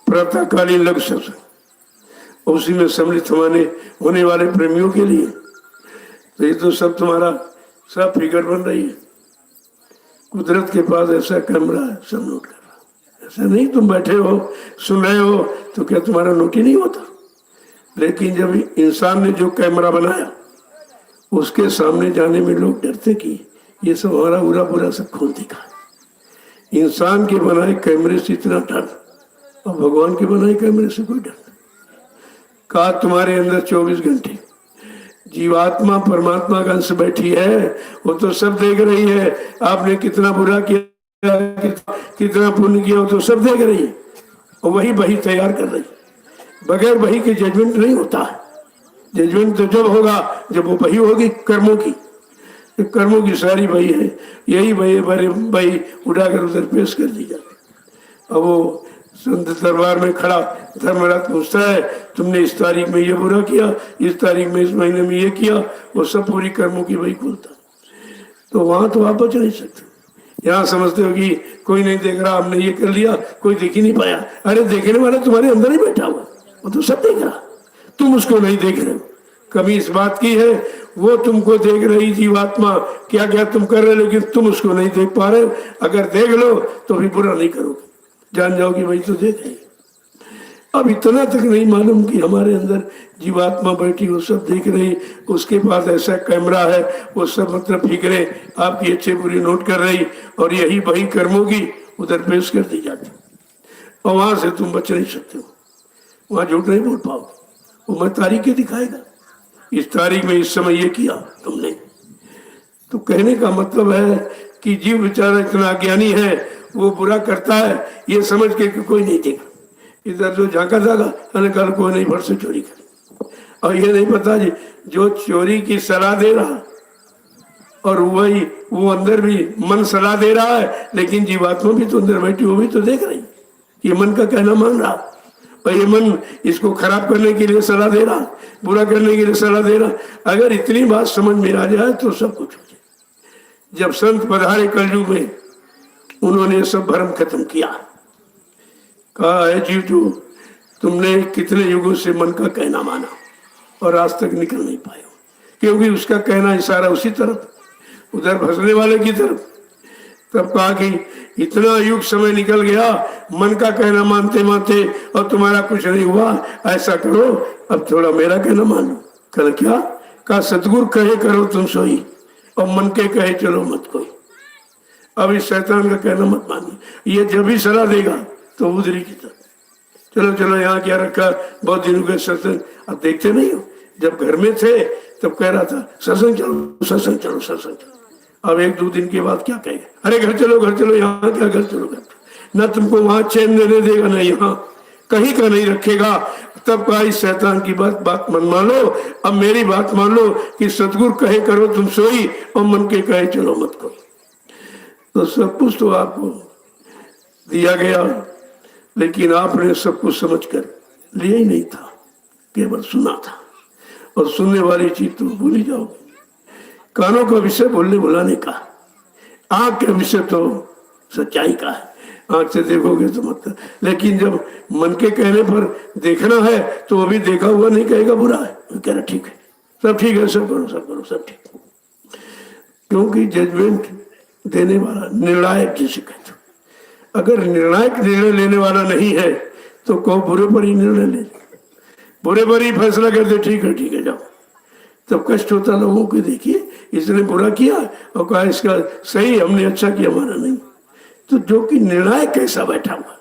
प्रातःकालीन लघु सत्संग, उसी में सम्मिलित होने वाले प्रेमियों के लिए। तो ये तो सब तुम्हारा सब फिगर बन रही है। कुदरत के पास ऐसा कैमरा है, सब नोट कर रहा। ऐसा नहीं तुम बैठे हो सुन रहे हो तो क्या तुम्हारा नोट ही नहीं होता। लेकिन जब इंसान ने जो कैमरा बनाया उसके सामने जाने में लोग डरते कि ये सब हमारा बुरा बुरा सब खोल देगा। इंसान के बनाए कैमरे से इतना डर और भगवान के बनाए कैमरे से कोई डर नहीं। कहा तुम्हारे अंदर 24 घंटे जीवात्मा परमात्मा का अंश बैठी है, वो तो सब देख रही है। आपने कितना बुरा किया, कितना पुण्य किया, वो तो सब देख रही है और वही बही तैयार कर रही है। बगैर बही के जजमेंट नहीं होता है। जजमेंट तो जब होगा जब वो बही होगी कर्मों की। कर्मों की सारी बही है, यही बही बड़ी बही उठाकर उधर पेश कर दी जाती। अब वो संत दरबार में खड़ा धर्मराज पूछता है तुमने इस तारीख में ये बुरा किया, इस तारीख में इस महीने में ये किया, वो सब पूरी कर्मों की वही खुलता। तो वहां तो आप बच नहीं सकते। यहाँ समझते हो कि कोई नहीं देख रहा, हमने ये कर लिया, कोई देख ही नहीं पाया। अरे देखने वाला तुम्हारे अंदर ही बैठा हुआ, वो तो सब देख रहा, तुम उसको नहीं देख रहे हो। कमी इस बात की है, वो तुमको देख रही जीवात्मा क्या क्या तुम कर रहे हो, लेकिन तुम उसको नहीं देख पा रहे हो। अगर देख लो तो भी बुरा नहीं करोगे, जान जाओगी वही तो देख रही। अब इतना तक नहीं मालूम कि हमारे अंदर जीवात्मा बैठी, वो सब देख रही, उसके पास ऐसा कैमरा है, वो सब मतलब फिक्रे आपकी अच्छे बुरी नोट कर रही, और यही वही कर्मों की उधर पेश कर दी जाती, और वहां से तुम बच नहीं सकते हो, वहां झूठ नहीं बोल पाओगे। वो मैं तारीख के दिखाएगा, इस तारीख में इस समय ये किया तुमने। तो कहने का मतलब है कि जीव बेचारा इतना अज्ञानी है, वो बुरा करता है ये समझ के कि कोई नहीं देखा, इधर जो झांका जागा अरे कल कोई नहीं भर से चोरी कर, और ये नहीं पता जी जो चोरी की सलाह दे रहा, और वही वो अंदर भी मन सलाह दे रहा है, लेकिन जीवात्मा भी तो अंदर बैठी, वो भी तो देख रही, ये मन का कहना मान रहा, और ये मन इसको खराब करने के लिए सलाह दे रहा, बुरा करने के लिए सलाह दे रहा। अगर इतनी बात समझ में आ जाए तो सब कुछ हो जाए। जब संत पधारे कलयुग में, उन्होंने सब भ्रम खत्म किया। कहा है जीव जो तुमने कितने युगों से मन का कहना माना और आज तक निकल नहीं पाए हो, क्योंकि उसका कहना इशारा उसी तरफ, उधर फंसने वाले की तरफ। तब कहा कि इतना युग समय निकल गया मन का कहना मानते मानते, और तुम्हारा कुछ नहीं हुआ, ऐसा करो अब थोड़ा मेरा कहना मान लो। कल क्या कहा, सतगुरु कहे करो तुम सोई, और मन के कहे चलो मत कोई। अब इस शैतान का कहना मत मानिए, ये जब भी सलाह देगा तो उधरी की तरफ, चलो चलो यहाँ क्या रखा, बहुत दिन हो गए सत्संग, अब देखते नहीं हो। जब घर में थे तब कह रहा था सत्संग चलो सत्संग चलो सत्संग चलो, अब एक दो दिन के बाद क्या कहेगा, अरे घर चलो यहाँ क्या घर चलो घर, न तुमको वहां चैन देने देगा न यहाँ कहीं का नहीं रखेगा। तब कहा इस शैतान की बात मन मान लो, अब मेरी बात मान लो कि सतगुरु कहे करो तुम सोई, और मन के कहे चलो मत कोई। तो सब कुछ तो आपको दिया गया, लेकिन आपने सब कुछ समझ कर लिया ही नहीं था, केवल सुना था, और सुनने वाली चीज तो भूल ही जाओगे। कानों का विषय बोलने बुलाने का, आंख का विषय तो सच्चाई का है, आंख से देखोगे तो मतलब, लेकिन जब मन के कहने पर देखना है तो वो भी देखा हुआ नहीं कहेगा बुरा है, वो कह रहा ठीक है सब ठीक है, सब करो सब करो सब ठीक। क्योंकि जजमेंट देने वाला निर्णायक जिसे कहते, अगर निर्णायक निर्णय लेने वाला नहीं है तो कहो बुरे पर ही निर्णय ले, बुरे पर ही फैसला कर दे, ठीक है जाओ। तब कष्ट होता लोगों को, देखिए इसने बुरा किया और कहा इसका सही, हमने अच्छा किया, हमारा नहीं। तो जो कि निर्णायक कैसा बैठा हुआ,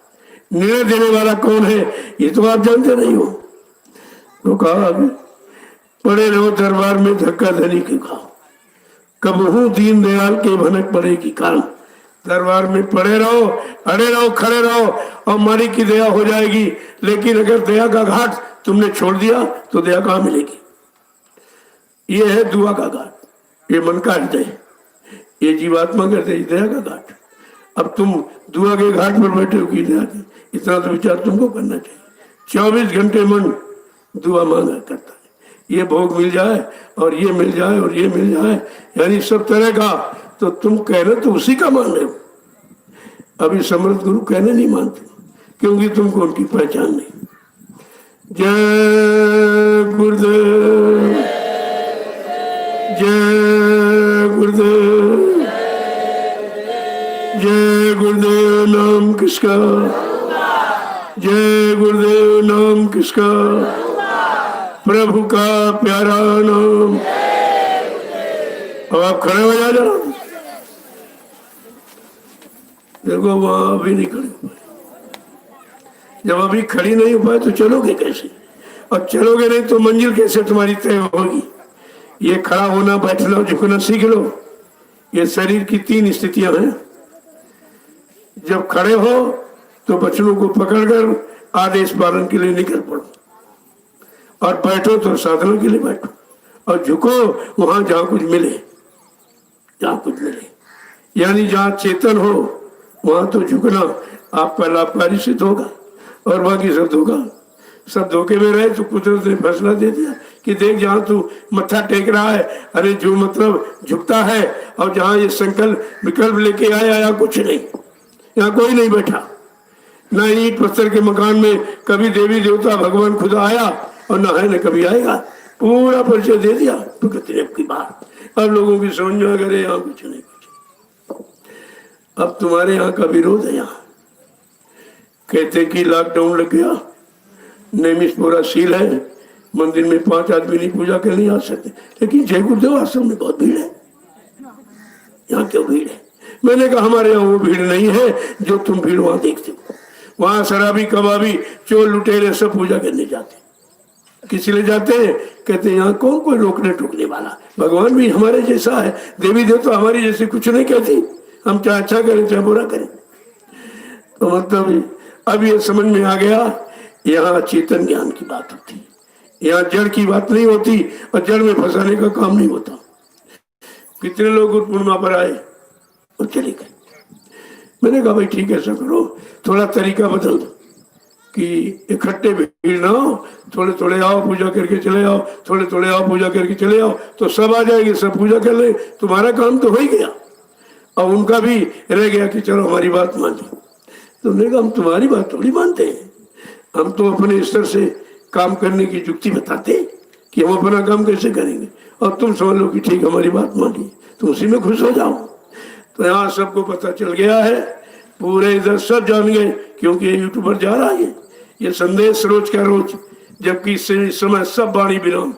निर्णय देने वाला कौन है ये तो आप जानते नहीं हो। तो कहा पड़े रहो दरबार में धक्का धनी के खाओ, कबहू दीन दयाल के भनक पड़ेगी कान। दरबार में पड़े रहो, अड़े रहो, खड़े रहो, और मालिक की दया हो जाएगी, लेकिन अगर दया का घाट तुमने छोड़ दिया तो दया कहाँ मिलेगी। ये है दुआ का घाट, ये मन का हृदय, ये जीवात्मा का हृदय, दया का घाट। अब तुम दुआ के घाट पर बैठे हो कि दया की, इतना तो विचार तुमको करना चाहिए। 24 घंटे मन दुआ मांगा करता है, ये भोग मिल जाए और ये मिल जाए और ये मिल जाए, यानी सब तरह का। तो तुम कह रहे तो उसी का मान रहे हो। अभी समर्थ गुरु कहने नहीं मानते, क्योंकि तुमको उनकी पहचान नहीं। जय गुरुदेव, जय गुरुदेव, जय गुरुदेव नाम किसका, जय गुरुदेव नाम किसका, प्रभु का प्यारा नाम। अब आप खड़े हो जा जरा, देखो वहां अभी नहीं खड़े हो पाए। जब अभी खड़ी नहीं हो पाए तो चलोगे कैसे, और चलोगे नहीं तो मंजिल कैसे तुम्हारी तय होगी। ये खड़ा होना, बैठना, झुकना सीख लो। ये शरीर की 3 स्थितियां हैं। जब खड़े हो तो बचनों को पकड़कर आदेश पालन के लिए निकल पड़ो, और बैठो तो साधना के लिए बैठो, और झुको वहां जहां कुछ मिले, जहां कुछ मिले, यानी जहां चेतन हो वहां तो झुकना आपका लाभकारी सिद्ध होगा। और बाकी सब धोखा। सब धोखे में रहे तो कुदरत ने फैसला दे दिया कि देख जहाँ तू मत्था टेक रहा है, अरे जो मतलब झुकता है, और जहाँ ये संकल्प विकल्प लेके आया, यहाँ कुछ नहीं, यहाँ कोई नहीं बैठा, ना ईंट पत्थर के मकान में कभी देवी देवता भगवान खुदा आया और ना है न कभी आएगा। पूरा परिचय दे दिया। तो कहते अब की बात अब लोगों की समझ में आ गए, यहाँ कुछ नहीं, कुछ अब तुम्हारे यहाँ का विरोध है। यहाँ कहते कि लॉकडाउन लग गया, नियमित पूरा सील है, मंदिर में 5 आदमी नहीं पूजा करने आ सकते, लेकिन जय गुरुदेव आश्रम में बहुत भीड़ है, यहाँ क्यों भीड़ है? मैंने कहा हमारे यहाँ वो भीड़ नहीं है जो तुम भीड़ वहां देखते हो। वहां शराबी कबाबी चोर लुटेरे सब पूजा करने जाते, किसी ले जाते हैं, कहते हैं यहाँ कौन कोई रोकने टोकने वाला, भगवान भी हमारे जैसा है, देवी देवता हमारी जैसी कुछ नहीं कहती, हम चाहे अच्छा करें चाहे बुरा करें। तो मतलब अब ये समझ में आ गया, यहाँ चेतन ज्ञान की बात होती, यहाँ जड़ की बात नहीं होती, और जड़ में फंसाने का काम नहीं होता। कितने लोग गुरु पूर्णिमा पर आए और चले गए। मैंने कहा भाई ठीक है, ऐसा करो, थोड़ा तरीका बदल दो कि इकट्ठे भीड़ ना हो, थोड़े थोड़े आओ पूजा करके चले आओ, थोड़े थोड़े आओ पूजा करके चले आओ, तो सब आ जाएंगे, सब पूजा कर ले, तुम्हारा काम तो हो ही गया, और उनका भी रह गया कि चलो हमारी बात मान ली। तो उन्होंने कहा हम तुम्हारी बात थोड़ी मानते हैं, हम तो अपने स्तर से काम करने की युक्ति बताते कि हम अपना काम कैसे करेंगे, और तुम समझ लो कि ठीक हमारी बात मानी, तो उसी में खुश हो जाओ। तो यहाँ सबको पता चल गया है, पूरे इधर सब जान गए, क्योंकि ये यूट्यूबर जा रहा है, ये संदेश रोज का रोज, जबकि इस समय सब वाणी विराम,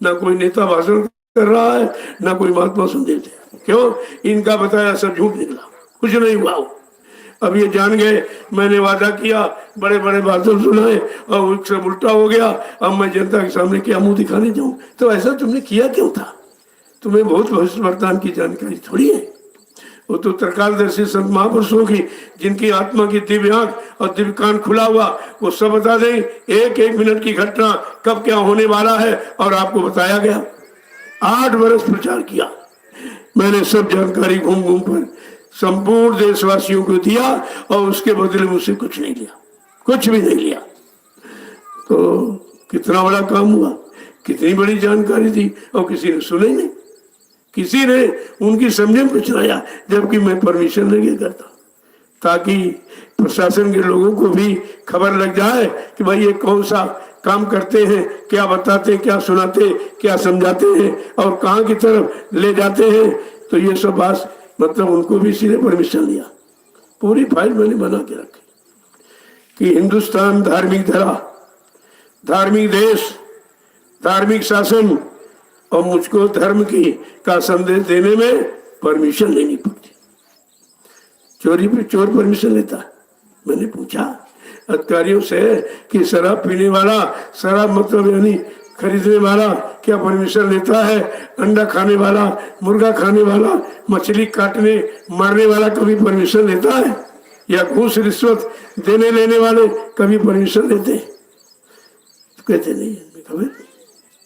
ना कोई नेता भाषण कर रहा है, ना कोई महात्मा संदेश दे। क्यों? इनका बताया सब झूठ निकला, कुछ नहीं हुआ। अब ये जान गए, मैंने वादा किया, बड़े बड़े बादल सुनाए, और सब उल्टा हो गया, अब मैं जनता के सामने क्या मुंह दिखाने जाऊं? तो ऐसा तुमने किया क्यों था? तुम्हें बहुत भविष्य वर्तमान की जानकारी थोड़ी है। वो तो त्रिकालदर्शी संत महापुरुषों की, जिनकी आत्मा की दिव्य आंख और दिव्य कान खुला हुआ, वो सब बता दें, एक एक मिनट की घटना कब क्या होने वाला है, और आपको बताया गया। 8 वर्ष प्रचार किया मैंने, सब जानकारी घूम घूम कर संपूर्ण देशवासियों को दिया, और उसके बदले मुझसे कुछ नहीं लिया, कुछ भी नहीं लिया। तो कितना बड़ा काम हुआ, कितनी बड़ी जानकारी दी, और किसी ने सुने नहीं, किसी ने उनकी समझ में कुछ आया, जबकि मैं परमिशन नहीं करता, ताकि प्रशासन के लोगों को भी खबर लग जाए कि भाई ये कौन सा काम करते हैं, क्या बताते, क्या सुनाते, क्या समझाते हैं, और कहाँ की तरफ ले जाते हैं। तो ये सब बात मतलब उनको भी इसीलिए परमिशन लिया। पूरी फाइल मैंने बना के रखी कि हिंदुस्तान धार्मिक धरा, धार्मिक देश, धार्मिक शासन, और मुझको धर्म की का संदेश देने में परमिशन लेनी पड़ती। चोरी पे चोर परमिशन लेता है? मैंने पूछा अधिकारियों से कि शराब पीने वाला, शराब मतलब यानी खरीदने वाला क्या परमिशन लेता है? अंडा खाने वाला, मुर्गा खाने वाला, मछली काटने मारने वाला कभी परमिशन लेता है? या घूस रिश्वत देने लेने वाले कभी परमिशन लेते हैं? तो कहते नहीं, खबर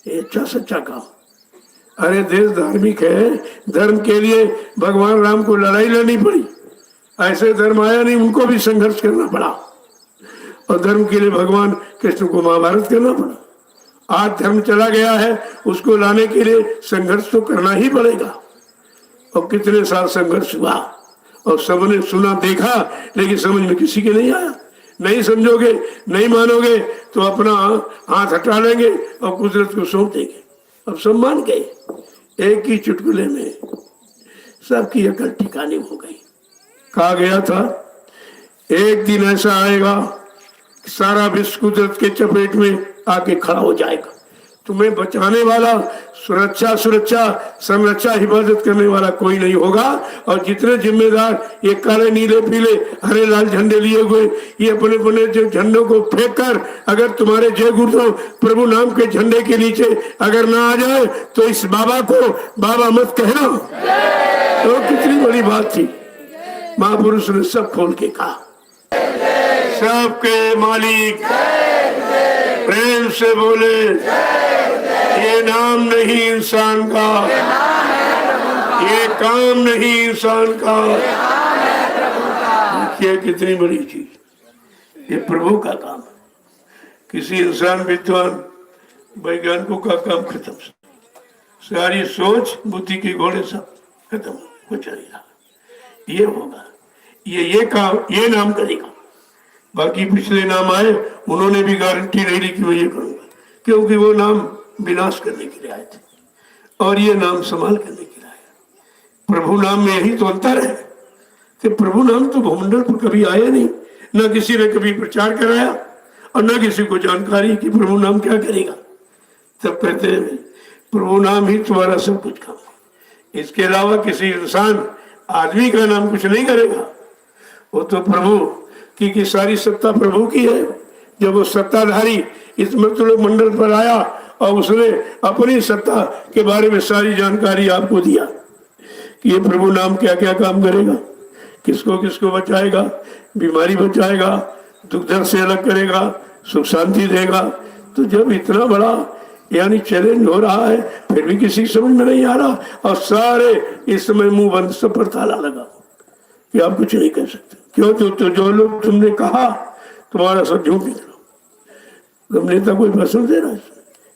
ये अच्छा सच्चा काम। अरे देश धार्मिक है, धर्म के लिए भगवान राम को लड़ाई लड़नी पड़ी, ऐसे धर्म आया नहीं, उनको भी संघर्ष करना पड़ा, और धर्म के लिए भगवान कृष्ण को महाभारत करना पड़ा। आज धर्म चला गया है, उसको लाने के लिए संघर्ष तो करना ही पड़ेगा। और कितने साल संघर्ष हुआ, और सबने सुना देखा, लेकिन समझ में किसी के नहीं आया। नहीं समझोगे, नहीं मानोगे, तो अपना हाथ हटा लेंगे और कुदरत को सौंप देंगे। अब सब मान गए, एक ही चुटकुले में सबकी अकल ठिकाने हो गई। कहा गया था एक दिन ऐसा आएगा, सारा विश्व कुदरत के चपेट में आके खड़ा हो जाएगा, तुम्हें बचाने वाला, सुरक्षा संरक्षा हिफाजत करने वाला कोई नहीं होगा। और जितने जिम्मेदार ये काले नीले पीले हरे लाल झंडे लिए हुए, ये अपने अपने जो झंडों को फेंक कर अगर तुम्हारे जय गुरुदेव प्रभु नाम के झंडे के नीचे अगर ना आ जाए, तो इस बाबा को बाबा मत कहना। तो कितनी बड़ी बात थी। महापुरुष ने सब खोल के कहा, सबके मालिक प्रेम से बोले, ये नाम नहीं इंसान का, ये काम नहीं इंसान का। ये कितनी बड़ी चीज, ये प्रभु का काम है। किसी इंसान विद्वान वैज्ञानिकों का काम खत्म, सारी सोच बुद्धि के घोड़े सब खत्म, कुछ नहीं रहा। ये होगा, ये काम, ये नाम करेगा। बाकी पिछले नाम आए, उन्होंने भी गारंटी नहीं ली कि मैं ये करूंगा, क्योंकि वो नाम विनाश करने के लिए आए थे और ये नाम संभाल करने के लिए आए। प्रभु नाम में यही तो अंतर है कि प्रभु नाम तो भूमंडल पर कभी आया नहीं, न किसी ने कभी प्रचार कराया और न किसी को जानकारी कि प्रभु नाम क्या करेगा। तब कहते हैं प्रभु नाम ही तुम्हारा सब कुछ काम है, इसके अलावा किसी इंसान आदमी का नाम कुछ नहीं करेगा। वो तो प्रभु की सारी सत्ता प्रभु की है। जब वो सत्ताधारी इस मृत्यु मंडल पर आया और उसने अपनी सत्ता के बारे में सारी जानकारी आपको दिया कि ये प्रभु नाम क्या क्या काम करेगा, किसको किसको बचाएगा, बीमारी बचाएगा, दुख दर्द से अलग करेगा, सुख शांति देगा। तो जब इतना बड़ा यानी चैलेंज हो रहा है, फिर भी किसी समझ में नहीं आ रहा और सारे इस समय मुंह बंद सब पर ताला लगा कि आप कुछ नहीं कह सकते। क्यों? तो जो लोग तुमने कहा तुम्हारा सब झूठ निकला। तुम नेता कोई भाषण दे रहा है,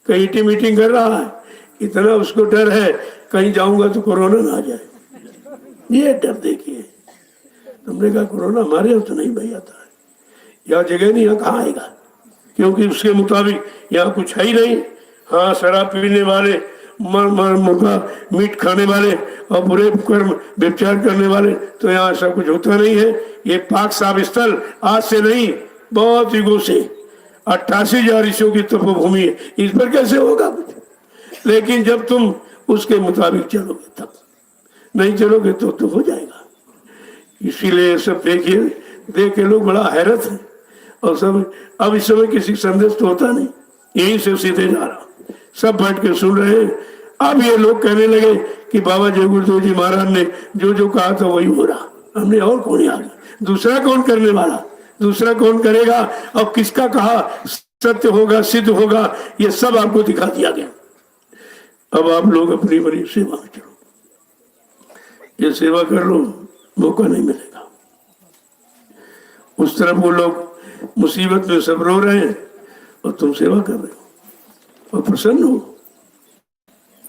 कहीं मीटिंग कर रहा है, इतना उसको डर है कहीं जाऊंगा तो कोरोना ना आ जाए, ये डर देखिए। तुमने कहा कोरोना हमारे यहाँ तो नहीं भाई आता है, यहाँ जगह नहीं, यहाँ कहाँ आएगा, क्योंकि उसके मुताबिक यहाँ कुछ है ही नहीं। हाँ, शराब पीने वाले, मुर्गा मीट खाने वाले और बुरे कर्म व्यभिचार करने वाले, तो यहाँ ऐसा कुछ होता नहीं है। ये पाक साफ स्थल आज से नहीं, बहुत युगों से 88,000 ऋषियों की तपोभूमि है, इस पर कैसे होगा कुछ। लेकिन जब तुम उसके मुताबिक चलोगे तब, नहीं चलोगे तो हो जाएगा। इसीलिए सब देखिए, देख के लोग बड़ा हैरत है और सब अब इस समय किसी संदेश तो होता नहीं, यहीं से सीधे जा रहा, सब बैठ के सुन रहे हैं। अब ये लोग कहने लगे कि बाबा जय गुरुदेव जी महाराज ने जो जो कहा था वही हो रहा। हमने और कौन आगे, दूसरा कौन करने वाला, दूसरा कौन करेगा और किसका कहा सत्य होगा, सिद्ध होगा, ये सब आपको दिखा दिया गया। अब आप लोग अपनी बड़ी सेवा में चलो, ये सेवा कर लो, मौका नहीं मिलेगा। उस तरफ वो लोग मुसीबत में सब रो रहे हैं और तुम सेवा कर रहे हो और प्रसन्न हो।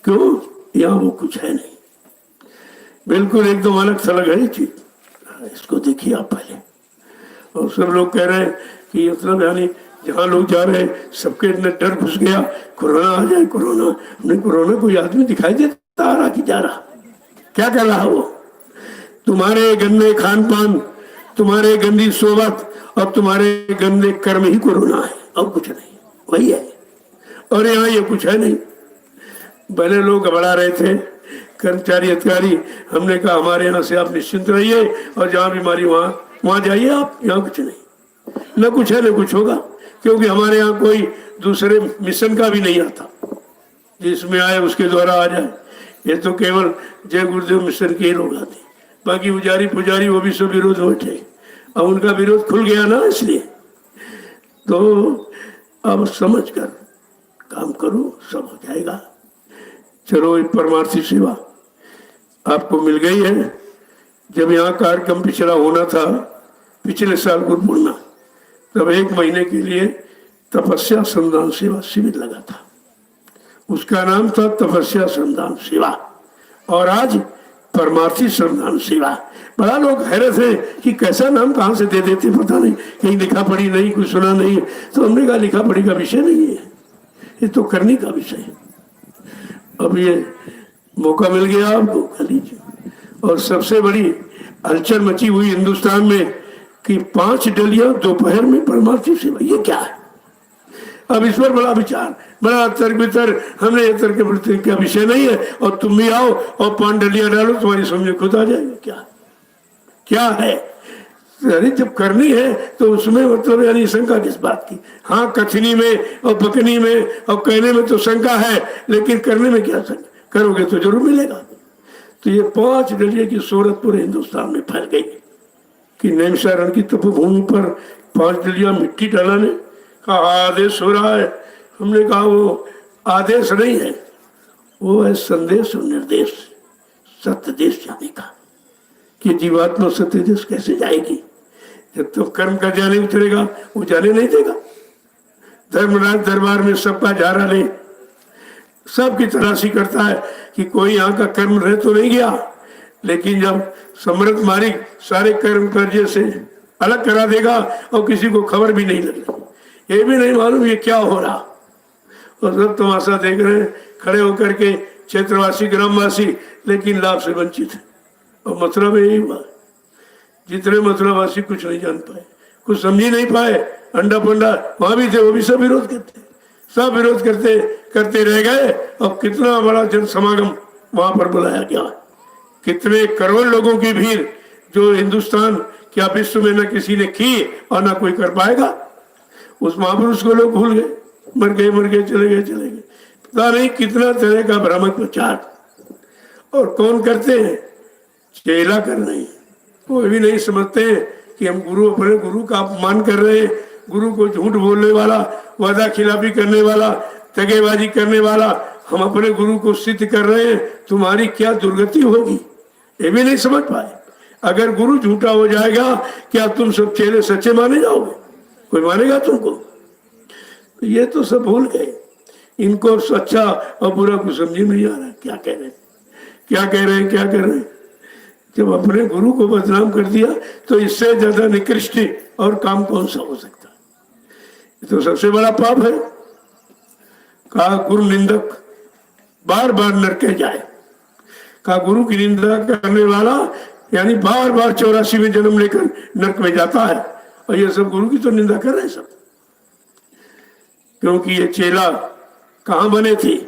क्यों? यहाँ वो कुछ है नहीं, बिल्कुल एकदम अलग थलग है चीज। इसको देखिए आप पहले। और सब लोग कह रहे हैं कि मतलब यानी जहाँ लोग जा रहे हैं सबके अंदर डर घुस गया, कोरोना आ जाए, कोरोना। हमने कोरोना कोई आदमी दिखाई देता आ रहा कि जा रहा, क्या कर रहा वो? तुम्हारे गंदे खान पान, तुम्हारे गंदी सोबत और तुम्हारे गंदे कर्म ही कोरोना है और कुछ नहीं, वही है। और यहाँ ये कुछ है नहीं। पहले लोग घबरा रहे थे, कर्मचारी अधिकारी, हमने कहा हमारे यहाँ से आप निश्चिंत रहिए और जहाँ बीमारी वहाँ जाइए आप, यहाँ कुछ नहीं, न कुछ है न कुछ होगा, क्योंकि हमारे यहाँ कोई दूसरे मिशन का भी नहीं आता, जिसमें आए उसके द्वारा आ जाए। ये तो केवल जय गुरुदेव मिशन के ही लोग आते, बाकी पुजारी पुजारी वो भी सब विरोध हो थे और उनका विरोध खुल गया ना, इसलिए तो अब समझ कर काम करो, सब हो जाएगा। चलो, एक परमार्थी सेवा आपको मिल गई है। जब यहाँ कार्यक्रम पिछड़ा होना था, पिछले साल गुरु पूर्णिमा, तब 1 महीने के लिए तपस्या श्रमदान सेवा शिविर लगा था, उसका नाम था तपस्या श्रमदान सेवा, और आज परमार्थी श्रमदान सेवा। बड़ा लोग हैरत है कि कैसा नाम कहाँ से दे देते पता नहीं, कहीं लिखा पढ़ी नहीं, कुछ सुना नहीं। तो हमने कहा लिखा पढ़ी का विषय नहीं है, ये तो करने का विषय है। अब ये मौका मिल गया आपको, कर लीजिए। और सबसे बड़ी हलचल मची हुई हिंदुस्तान में कि 5 डलियां दोपहर में परमार्थी सेवा, ये क्या है? अब इस पर बड़ा विचार, बड़ा तर्क वितर्क। हमने ये तर्क वितर्क का विषय नहीं है, और तुम भी आओ और 5 डलियां डालो, तुम्हारी समझ में खुद आ जाएगा क्या क्या है। अरे जब करनी है तो उसमें मतलब यानी शंका किस बात की? हाँ, कथनी में और बकनी में और कहने में तो शंका है, लेकिन करने में क्या शंका? करोगे तो जरूर मिलेगा। तो ये 5 डलिया की शोहरत पूरे हिंदुस्तान में फैल गई कि नैमिषारण्य की तपोभूमि पर 5 डलिया मिट्टी डालने का आदेश हो रहा है। हमने कहा वो आदेश नहीं है, वो है संदेश और निर्देश, सत्य देश जाने का, कि जीवात्मा सत्य देश कैसे जाएगी। जब तक कर्म का ज्ञान नहीं उतरेगा वो जाने नहीं देगा। धर्मराज दरबार में सबका जारा ले, सबकी तलाशी करता है कि कोई यहाँ का कर्म रह तो नहीं गया। लेकिन जब समृद्ध मालिक सारे कर्म कर्जे से अलग करा देगा और किसी को खबर भी नहीं लगी, ये भी नहीं मालूम ये क्या हो रहा, और सब तमाशा देख रहे हैं खड़े होकर के क्षेत्रवासी ग्रामवासी, लेकिन लाभ से वंचित है। और मथुरा में यही हुआ, जितने मथुरावासी कुछ नहीं जान पाए, कुछ समझ ही नहीं पाए, अंडा पंडा वहां भी थे, वो भी सब विरोध करते, सब विरोध करते करते रह गए। और कितना बड़ा जन समागम वहां पर बुलाया गया, कितने करोड़ लोगों की भीड़, जो हिंदुस्तान क्या विश्व में न किसी ने की और न कोई कर पाएगा। उस महापुरुष को लोग भूल गए, मर गए, चले गए। पता नहीं कितना तरह का भ्रामक प्रचार, और कौन करते हैं, चेला कर रहे हैं। कोई भी नहीं समझते हैं कि हम गुरु, अपने गुरु का अपमान कर रहे हैं, गुरु को झूठ बोलने वाला, वादा खिलाफी करने वाला, दगेबाजी करने वाला, हम अपने गुरु को सिद्ध कर रहे हैं, तुम्हारी क्या दुर्गति होगी, ये भी नहीं समझ पाए। अगर गुरु झूठा हो जाएगा, क्या तुम सब चेले सच्चे माने जाओगे? कोई मानेगा तुमको? तो ये तो सब भूल गए, इनको सच्चा और बुरा कुछ समझ नहीं आ रहा, क्या कह रहे हैं। जब अपने गुरु को बदनाम कर दिया तो इससे ज्यादा निकृष्ट और काम कौन सा हो सकता है? ये तो सबसे बड़ा पाप है। कहा गुरु निंदक बार बार नरके जाए, कहा गुरु की निंदा करने वाला यानी बार बार 84 में जन्म लेकर नरक में जाता है। और ये सब गुरु की तो निंदा कर रहे हैं सब, क्योंकि ये चेला कहाँ बने थे?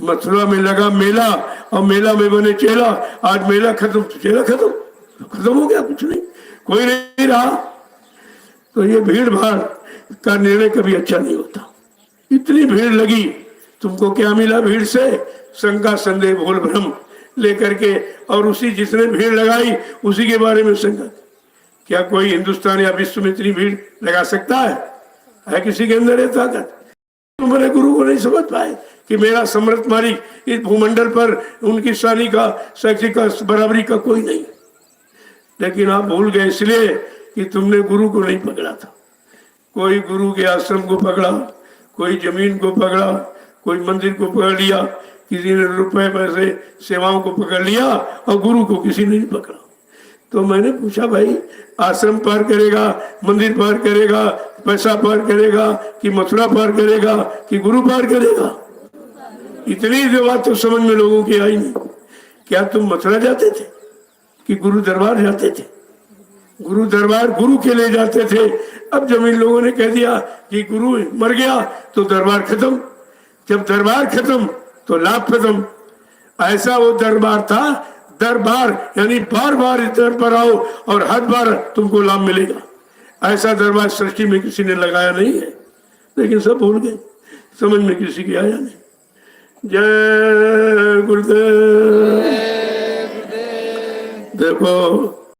मथुरा में लगा मेला और मेला में बने चेला। आज मेला खत्म तो चेला खत्म हो गया, कुछ नहीं, कोई नहीं रहा। तो ये भीड़ भाड़ का निर्णय कभी अच्छा नहीं होता। इतनी भीड़ लगी, तुमको क्या मिला भीड़ से? शंका संदेह भूल भ्रम लेकर के, और उसी जिसने भीड़ लगाई उसी के बारे में शंका। क्या कोई हिंदुस्तान या विश्व में इतनी भीड़ लगा सकता है किसी के अंदर ये ताकत? तुम्हारे गुरु को नहीं समझ पाए कि मेरा समर्थ मालिक इस भूमंडल पर उनकी शानी का, शक्ति का, बराबरी का कोई नहीं। लेकिन आप भूल गए इसलिए कि तुमने गुरु को नहीं पकड़ा था। कोई गुरु के आश्रम को पकड़ा, कोई जमीन को पकड़ा, कोई मंदिर को पकड़ लिया, किसी ने रुपए पैसे सेवाओं को पकड़ लिया, और गुरु को किसी ने नहीं पकड़ा। तो मैंने पूछा, भाई आश्रम पार करेगा, मंदिर पार करेगा, पैसा पार करेगा, कि मथुरा पार करेगा, कि गुरु पार करेगा? इतनी जो बात तो समझ में लोगों की आई नहीं। क्या तुम मथुरा जाते थे कि गुरु दरबार जाते थे? गुरु दरबार गुरु के लिए जाते थे। अब जब इन लोगों ने कह दिया कि गुरु मर गया तो दरबार खत्म, जब दरबार खत्म तो लाभ खत्म। ऐसा वो दरबार था, दरबार यानी बार बार इस दर पर आओ और हर बार तुमको लाभ मिलेगा। ऐसा दरबार सृष्टि में किसी ने लगाया नहीं है, लेकिन सब भूल गए, समझ में किसी की आया नहीं। जय गुरुदेव। देखो